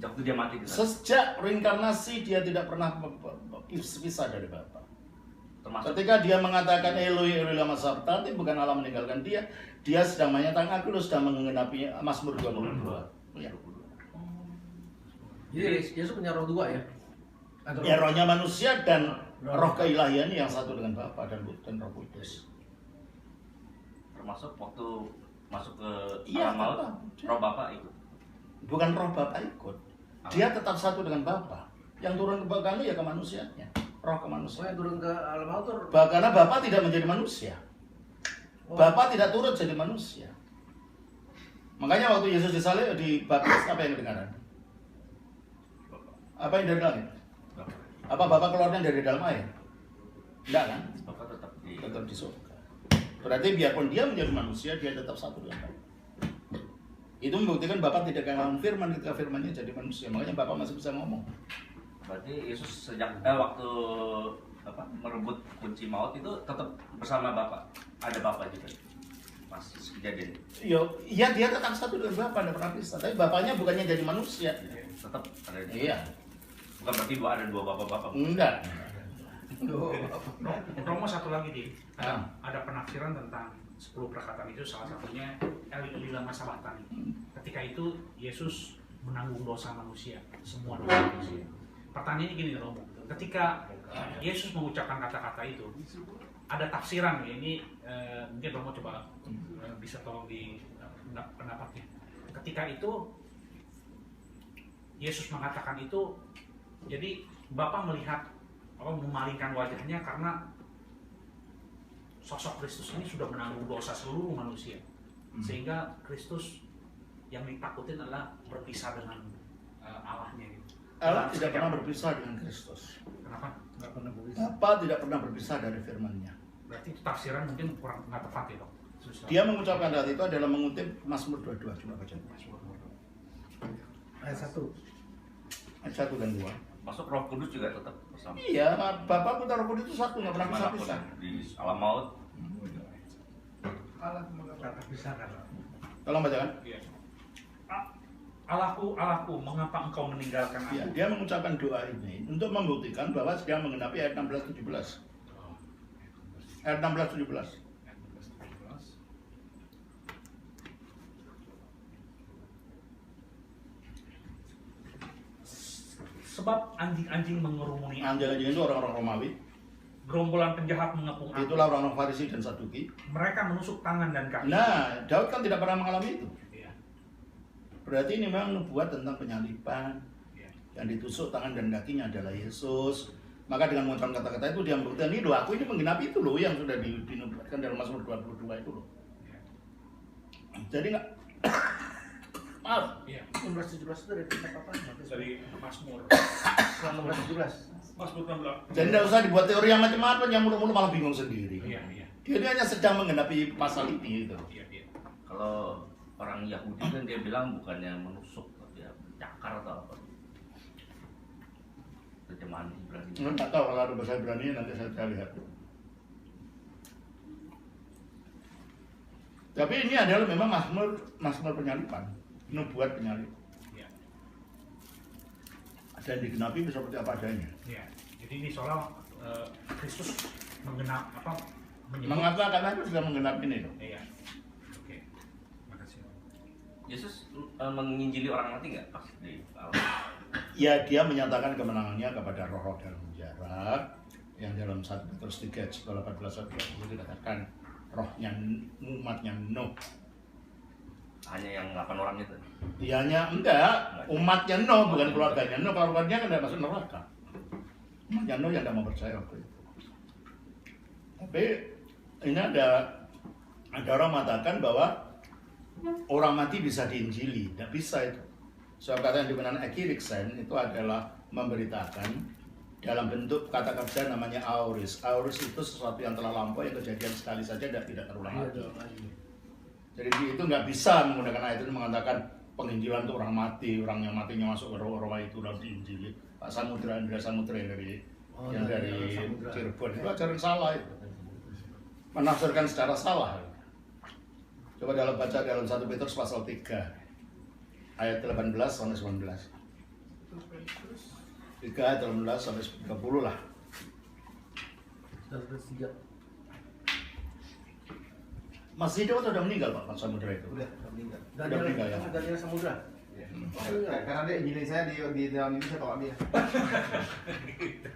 Waktu dia mati gitu. Sejak reinkarnasi dia tidak pernah pisah dari Bapa. Termasuk Ketika dia mengatakan Eloi Eloi lama sabachthani, bukan Allah meninggalkan dia sedang menyatakan aku sedang menggenapi Mazmur 22. Ya. Jadi Yesus punya roh dua ya? Ya rohnya manusia dan roh keilahian yang satu dengan Bapa dan Roh Kudus. termasuk waktu masuk ke Iya, alam maut, tetap. roh Bapa ikut. Bukan roh Bapa ikut. Dia tetap satu dengan Bapa. Yang turun ke bawah ya kemanusiaannya, roh kemanusiaan. Yang turun ke alam maut tuh Karena Bapa tidak menjadi manusia. Bapa tidak turut jadi manusia. Makanya waktu Yesus disalib dibaptis, apa yang kedengaran? Apa yang dari langit? Apa Bapa keluarnya dari dalam air? Enggak kan? Bapa tetap Di surga. Berarti biarpun dia menjadi manusia, dia tetap satu dengan Bapa. Itu membuktikan Bapa tidak kehilangan firman ketika firmannya jadi manusia. Makanya Bapa masih bisa ngomong. Berarti Yesus sejak waktu merebut kunci maut itu tetap bersama Bapa. Ada Bapa juga pas kejadian. Iya dia tetap satu dengan Bapa, tidak pernah pisah. Tapi Bapaknya bukannya jadi manusia. Tetap ada. Iya. Bukan berarti ada dua Bapak-bapak. Enggak. Romo satu lagi di ada penafsiran tentang 10 perkataan itu, salah satunya Eloi lama sabachthani. Ketika itu Yesus menanggung dosa manusia, semua dosa manusia. Pertanyaannya gini Romo, ketika Yesus mengucapkan kata-kata itu, ada tafsiran ya, ini mungkin Romo coba bisa tolong di pendapatnya. Ketika itu Yesus mengatakan itu, jadi Bapa melihat memalingkan wajahnya karena sosok Kristus ini sudah menanggung dosa seluruh manusia, sehingga Kristus yang ditakutin adalah berpisah dengan Allahnya gitu. Allah tidak pernah berpisah dengan Kristus. Kenapa? nggak pernah berpisah. Bapa tidak pernah berpisah dari firman-Nya. Berarti itu tafsiran mungkin kurang nggak tepat ya dok. Dia mengucapkan hal itu adalah mengutip Mazmur 22. Coba baca. Ayat 1. Ayat 1 dan 2. Masuk Roh Kudus juga tetap bersama. Iya, Bapa Putra Roh Kudus itu satu, nggak pernah Dimanapun pisah-pisah. di alam maut. Allah mengapa? Kata pisahkan. Tolong bacakan. Iya. Allahku, Allahku, mengapa engkau meninggalkan aku? Ya, dia mengucapkan doa ini untuk membuktikan bahwa sedang menggenapi ayat 16-17. Ayat 16-17. Sebab anjing-anjing mengerumuni aku. Anjing-anjing itu orang-orang Romawi. Gerombolan penjahat mengepung aku. Itulah orang-orang Farisi dan Saduki. Mereka menusuk tangan dan kaki. Nah, Daud kan tidak pernah mengalami itu. Iya. Berarti ini memang nubuat tentang penyaliban. Iya. Yang ditusuk tangan dan kakinya adalah Yesus. Maka dengan mengucapkan kata-kata itu dia membuktikan ini loh, aku ini menggenapi itu loh yang sudah dinubuatkan dalam Mazmur 22 itu loh. Iya. Jadi nggak maaf. Iya. 16-17 itu dari kitab apa? Dari Mazmur. 16-17. Mazmur 16. Jadi tidak usah dibuat teori yang macam-macam yang mulu-mulu malah bingung sendiri. Iya, iya. Dia hanya sedang menggenapi pasal ini gitu. Iya, iya. Kalau orang Yahudi kan dia bilang bukannya menusuk, tapi ya cakar atau apa. Terjemahan Ibrani. Nggak tahu kalau ada bahasa Ibrani nanti saya lihat. Tapi ini adalah memang Mazmur penyaliban, nubuat penyaliban. Iya. Dan digenapi seperti apa adanya. Iya. Jadi ini seolah Kristus menyebut Mengatakan aku sudah menggenapi ini loh. Iya. Oke. Makasih. Yesus menginjili orang mati nggak pas di alam? Ya dia menyatakan kemenangannya kepada roh-roh dalam penjara yang dalam 1 Petrus 3 ayat 18 itu dikatakan rohnya umatnya Nuh. Hanya yang 8 orang itu. Dianya enggak, umatnya Nuh bukan keluarganya Nuh, keluarganya kan tidak masuk neraka. Umatnya Nuh yang tidak mau percaya waktu itu. Tapi ini ada orang mengatakan bahwa orang mati bisa diinjili, tidak bisa itu. Sebab kata yang digunakan ekiriksen itu adalah memberitakan dalam bentuk kata kerja namanya auris. Auris itu sesuatu yang telah lampau yang kejadian sekali saja dan tidak terulang lagi. Jadi itu nggak bisa menggunakan ayat itu mengatakan penginjilan untuk orang mati, orang yang matinya masuk ke Roma itu lalu diinjili. Pak Samudra, Indra Samudra yang dari Cirebon itu ajaran salah itu. Menafsirkan secara salah. Coba baca dalam 1 Petrus pasal 3 ayat 18 sampai 19. 3 ayat 18 sampai 30 lah. 3. Mas hidup atau udah meninggal Pak Samudra itu? Udah meninggal. Udah meninggal ya? Daniel Samudra. Karena dia injilin saya di dalam ini saya tolak dia.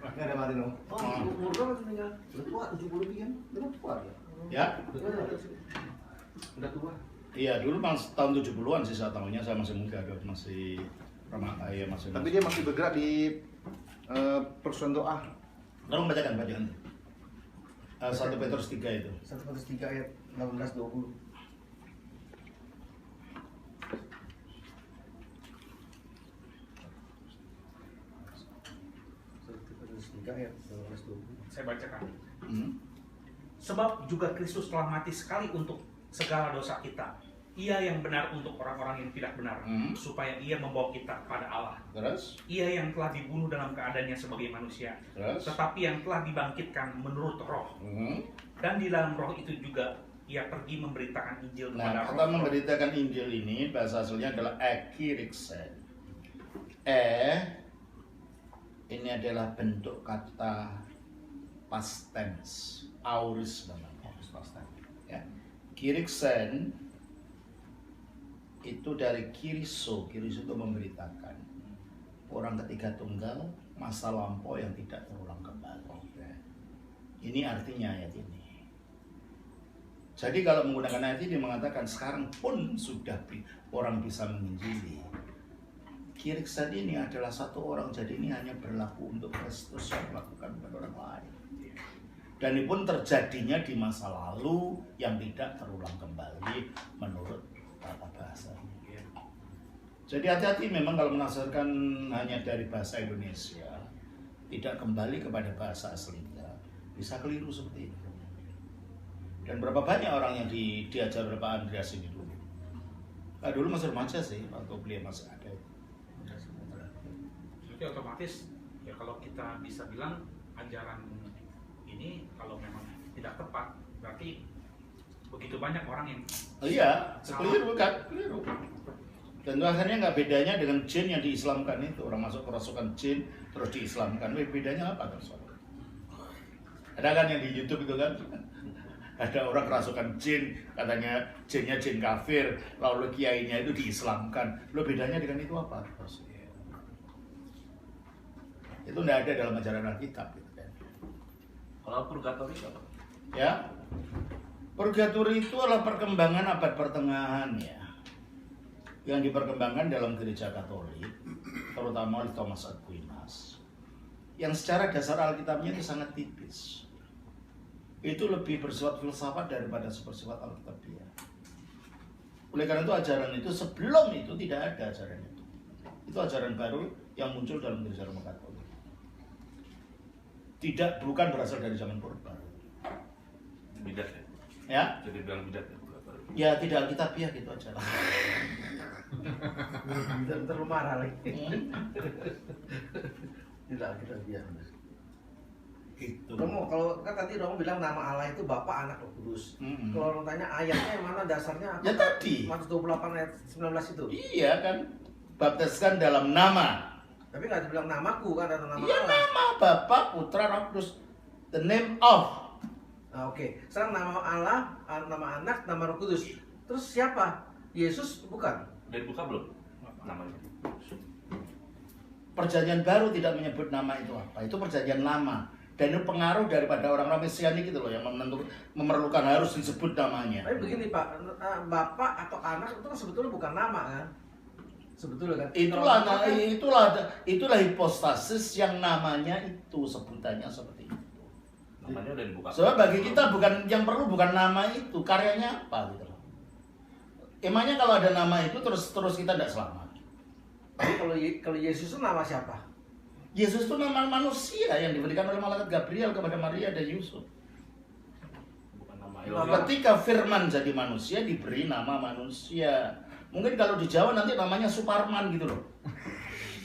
Nggak ada mati dong. Oh, umur berapa tuh meninggal? Udah tua, 70 lebih kan? Udah tua ya? Ya? Udah tua. Iya, dulu tahun 70-an sih saya tahunya, saya masih muda, masih remaja ya masih. Tapi dia masih bergerak di persekutuan doa. Tolong bacakan. 1 Petrus 3 itu. 1 Petrus 3 ayat 18-20. Saya bacakan. Sebab juga Kristus telah mati sekali untuk segala dosa kita. Ia yang benar untuk orang-orang yang tidak benar, supaya ia membawa kita kepada Allah. Terus? Ia yang telah dibunuh dalam keadaannya sebagai manusia, Terus? tetapi yang telah dibangkitkan menurut roh. Dan di dalam roh itu juga ia pergi memberitakan Injil kepada Nah, kata roh-roh. memberitakan Injil ini bahasa aslinya adalah ekiriksen. Ini adalah bentuk kata past tense, auris namanya. Ya. Kiriksen itu dari kiriso itu memberitakan orang ketiga tunggal masa lampau yang tidak terulang kembali. Ini artinya ayat ini. Jadi kalau menggunakan ayat ini mengatakan sekarang pun sudah orang bisa menginjili. Kiriksen ini adalah satu orang, jadi ini hanya berlaku untuk Kristus yang melakukan kepada orang lain. Dan ini pun terjadinya di masa lalu yang tidak terulang kembali menurut tata bahasa. Jadi hati-hati memang kalau menafsirkan hanya dari bahasa Indonesia, tidak kembali kepada bahasa aslinya, bisa keliru seperti itu. Dan berapa banyak orang yang diajar oleh Pak Andreas ini dulu. Dulu masih remaja sih, waktu beliau masih ada. Jadi otomatis kalau kita bisa bilang ajaran ini kalau memang tidak tepat, berarti begitu banyak orang yang Iya, keliru kan? Keliru. Dan itu akhirnya nggak bedanya dengan jin yang diislamkan itu. Orang masuk kerasukan jin terus diislamkan. Bedanya apa kan? Ada kan yang di YouTube itu kan? Ada orang kerasukan jin, katanya jinnya jin kafir, lalu kiainya itu diislamkan. Lo bedanya dengan itu apa? Itu nggak ada dalam ajaran Alkitab gitu kan. Kalau purgatori apa? Ya, purgatori itu adalah perkembangan abad pertengahan ya, yang diperkembangkan dalam gereja Katolik, terutama oleh Thomas Aquinas, yang secara dasar Alkitabnya itu sangat tipis. Itu lebih bersifat filsafat daripada bersifat Alkitabiah. Oleh karena itu ajaran itu sebelum itu tidak ada ajaran itu. Itu ajaran baru yang muncul dalam gereja Roma Katolik. Bukan berasal dari zaman purba. Bidat ya? Ya? Jadi bilang bidat ya? Ya tidak Alkitabiah gitu aja. Terlalu marah lagi. Tidak Alkitabiah. Gitu. Romo, kalau kan tadi Romo bilang nama Allah itu Bapa, Anak, Roh Kudus. Kalau orang tanya ayatnya yang mana dasarnya? Ya tadi. Matius 28 ayat 19 itu. Iya kan, baptiskan dalam nama. Tapi nggak dibilang namaku kan atau nama Iya Allah. nama Bapa, Putra, Roh Kudus. The name of. Nah, oke. Sekarang nama Allah, nama Anak, nama Roh Kudus. Terus siapa? Yesus bukan? Udah dibuka belum? Namanya. Perjanjian baru tidak menyebut nama itu apa. Itu perjanjian lama. Dan itu pengaruh daripada orang-orang Mesianik gitu loh yang memerlukan harus disebut namanya. Tapi begini Pak, Bapak atau Anak itu kan sebetulnya bukan nama kan? Sebetulnya kan? Itulah hipostasis yang namanya itu sebutannya seperti itu. Namanya udah dibuka. Sebab bagi kita yang perlu bukan nama itu, karyanya apa gitu loh. Emangnya kalau ada nama itu terus kita tidak selamat. Tapi kalau Yesus itu nama siapa? Yesus itu nama manusia yang diberikan oleh malaikat Gabriel kepada Maria dan Yusuf. Bukan nama Ketika Firman jadi manusia diberi nama manusia. Mungkin kalau di Jawa nanti namanya Suparman gitu loh.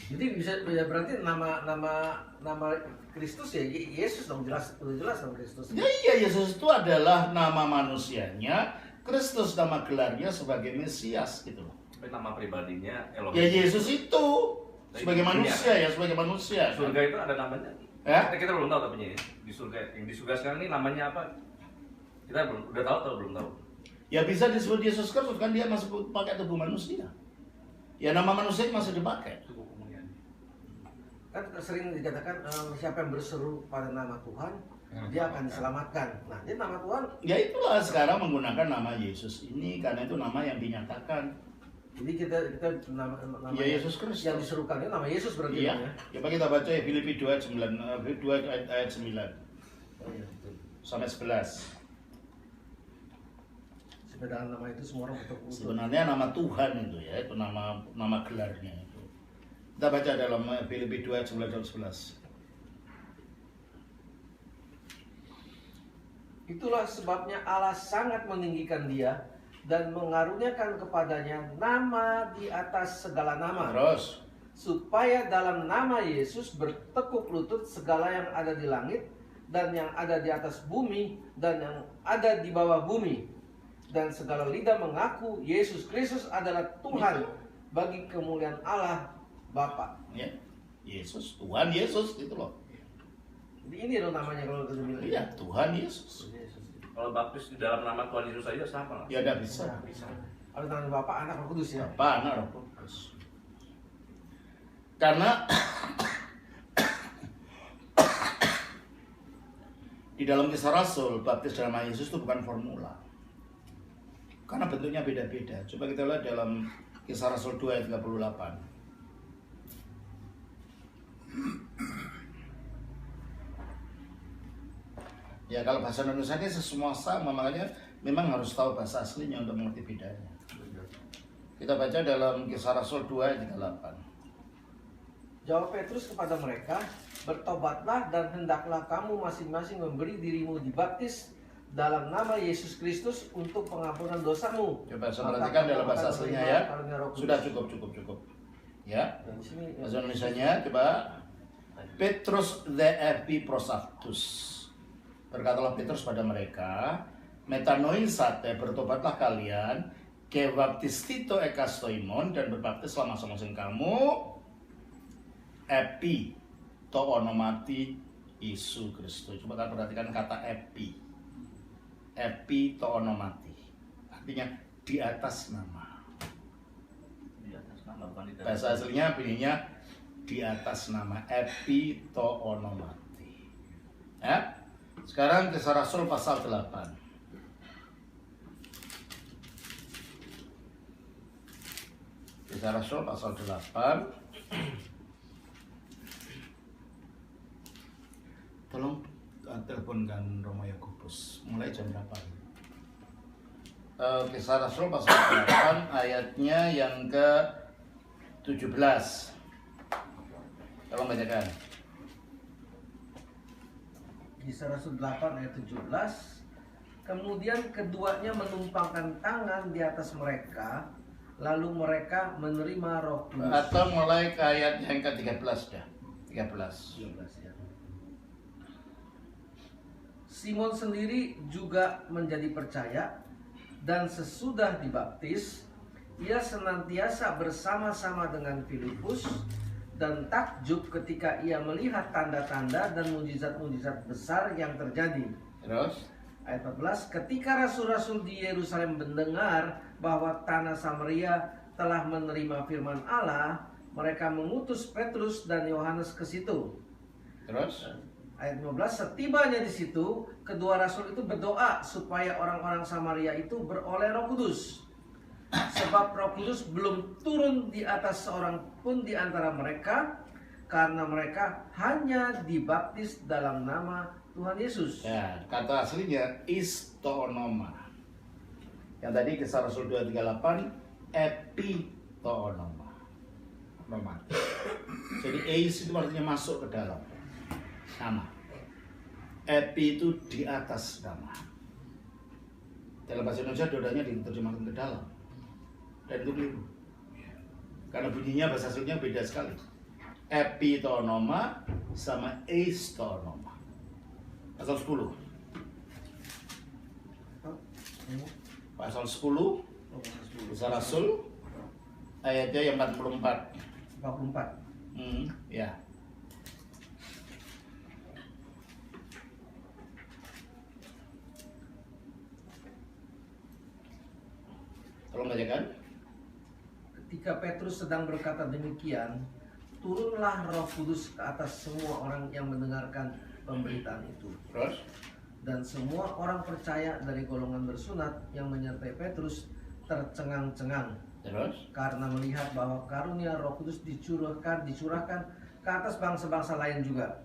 Jadi bisa berarti nama Kristus ya Yesus dong, udah jelas dong Kristus. Ya iya, Yesus itu adalah nama manusianya, Kristus nama gelarnya sebagai Mesias gitu loh. Tapi nama pribadinya Elohim. Ya Yesus itu sebagai manusia ya, sebagai manusia. Surga itu ada namanya. Ya? Kita belum tahu tapi di surga yang di surga sekarang ini namanya apa? Kita udah tahu atau belum tahu? Ya bisa disebut Yesus Kristus kan dia masih pakai tubuh manusia. Ya nama manusia masih dipakai. Kan sering dikatakan siapa yang berseru pada nama Tuhan dia akan diselamatkan. Nah, dia nama Tuhan. Ya itulah sekarang menggunakan nama Yesus ini karena itu nama yang dinyatakan. Jadi kita nama Ya Yesus Kristus. yang diserukan itu nama Yesus berarti Iya. ya. Coba kita baca ya Filipi 2 ayat 9 Oh, iya, betul. sampai 11. Supaya dengan nama itu semua orang bertekuk lutut. Sebenarnya nama Tuhan itu ya, itu nama gelarnya itu. Kita baca dalam Filipi 2 ayat 9 dan 11. Itulah sebabnya Allah sangat meninggikan dia dan mengaruniakan kepadanya nama di atas segala nama. Terus Supaya dalam nama Yesus bertekuk lutut segala yang ada di langit dan yang ada di atas bumi dan yang ada di bawah bumi. Dan segala lidah mengaku Yesus Kristus adalah Tuhan bagi kemuliaan Allah Bapa. ya, Yesus, Tuhan Yesus gitu loh. Jadi ini loh namanya kalau kita bilang. Iya, Tuhan Yesus. Kalau baptis di dalam nama Tuhan Yesus saja sama lah. Ya tidak bisa. Ada nama Bapa, Anak, Roh Kudus ya. Apa anak Roh Kudus? Karena di dalam Kisah Rasul, baptis dalam nama Yesus itu bukan formula. Karena bentuknya beda-beda. Coba kita lihat dalam Kisah Rasul 2 ayat 38. Ya kalau bahasa Indonesia ini semua sama, makanya memang harus tahu bahasa aslinya untuk mengerti bedanya. Kita baca dalam Kisah Rasul 2 ayat 38. Jawab Petrus kepada mereka, bertobatlah dan hendaklah kamu masing-masing memberi dirimu dibaptis dalam nama Yesus Kristus untuk pengampunan dosamu. Coba saya perhatikan dalam bahasa aslinya ya. Karunia Roh Kudus. Sudah cukup. Ya. Dan di sini Bahasa Indonesianya coba. Petrus the epi prosaptus. Berkatalah Petrus pada mereka, metanoisate, bertobatlah kalian, ke baptistito ekastoimon, dan berbaptislah masing-masing kamu, epi to onomati Yesus Kristus. Coba kita perhatikan kata epi. Epi to onomati. Artinya di atas nama. Di atas nama, bukan di dalam. Bahasa aslinya bunyinya di atas nama, epi to onomati. Ya. Sekarang Kisah Rasul pasal 8. Kisah Rasul pasal 8. Tolong teleponkan Romo Yakobus. Mulai jam berapa? Kisah Rasul pasal 8 ayatnya yang ke 17. Tolong bacakan. Kisah Rasul 8 ayat 17. Kemudian keduanya menumpangkan tangan di atas mereka, lalu mereka menerima Roh Kudus. Atau mulai ke ayat yang ke 13 dah. 13. 13 ya. Simon sendiri juga menjadi percaya, dan sesudah dibaptis, ia senantiasa bersama-sama dengan Filipus dan takjub ketika ia melihat tanda-tanda dan mujizat-mujizat besar yang terjadi. Terus Ayat 14, ketika rasul-rasul di Yerusalem mendengar bahwa tanah Samaria telah menerima firman Allah, mereka mengutus Petrus dan Yohanes ke situ. Terus Ayat 15, setibanya di situ, kedua rasul itu berdoa supaya orang-orang Samaria itu beroleh Roh Kudus. Sebab Roh Kudus belum turun di atas seorang pun di antara mereka, karena mereka hanya dibaptis dalam nama Tuhan Yesus. ya, kata aslinya istonoma. Yang tadi Kisah Rasul 238 epitonoma. Nomati. Jadi eis itu artinya masuk ke dalam nama. Epi itu di atas nama. Dalam bahasa Indonesia dodanya diterjemahkan ke dalam. Dan itu keliru. Karena bunyinya bahasa aslinya beda sekali. Epitonoma sama eistonoma. Pasal 10. Pasal 10 Kisah Rasul ayatnya yang 44. 44. Ya. Tolong bacakan. Ketika Petrus sedang berkata demikian, turunlah Roh Kudus ke atas semua orang yang mendengarkan pemberitaan itu. Terus Dan semua orang percaya dari golongan bersunat yang menyertai Petrus tercengang-cengang terus karena melihat bahwa karunia Roh Kudus dicurahkan ke atas bangsa-bangsa lain juga.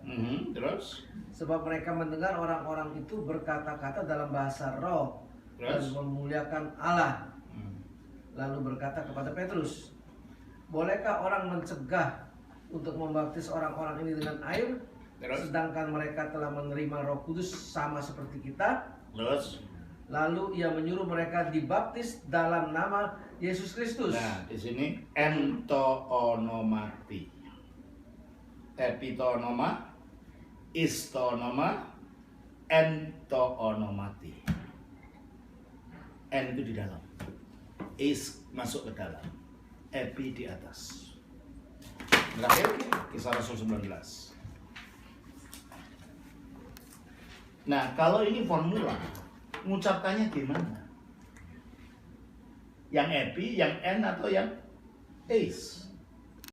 terus Sebab mereka mendengar orang-orang itu berkata-kata dalam bahasa roh dan Terus? memuliakan Allah. Lalu berkata kepada Petrus, bolehkah orang mencegah untuk membaptis orang-orang ini dengan air? Terus? Sedangkan mereka telah menerima Roh Kudus sama seperti kita. terus. Lalu ia menyuruh mereka dibaptis dalam nama Yesus Kristus. Nah, di sini entoonomati. Epitonoma, istonoma, entoonomati. N itu di dalam. Is masuk ke dalam. Epi di atas. Terakhir, Kisah Rasul 19. Nah, kalau ini formula, mengucapkannya gimana? Yang epi, yang n atau yang is?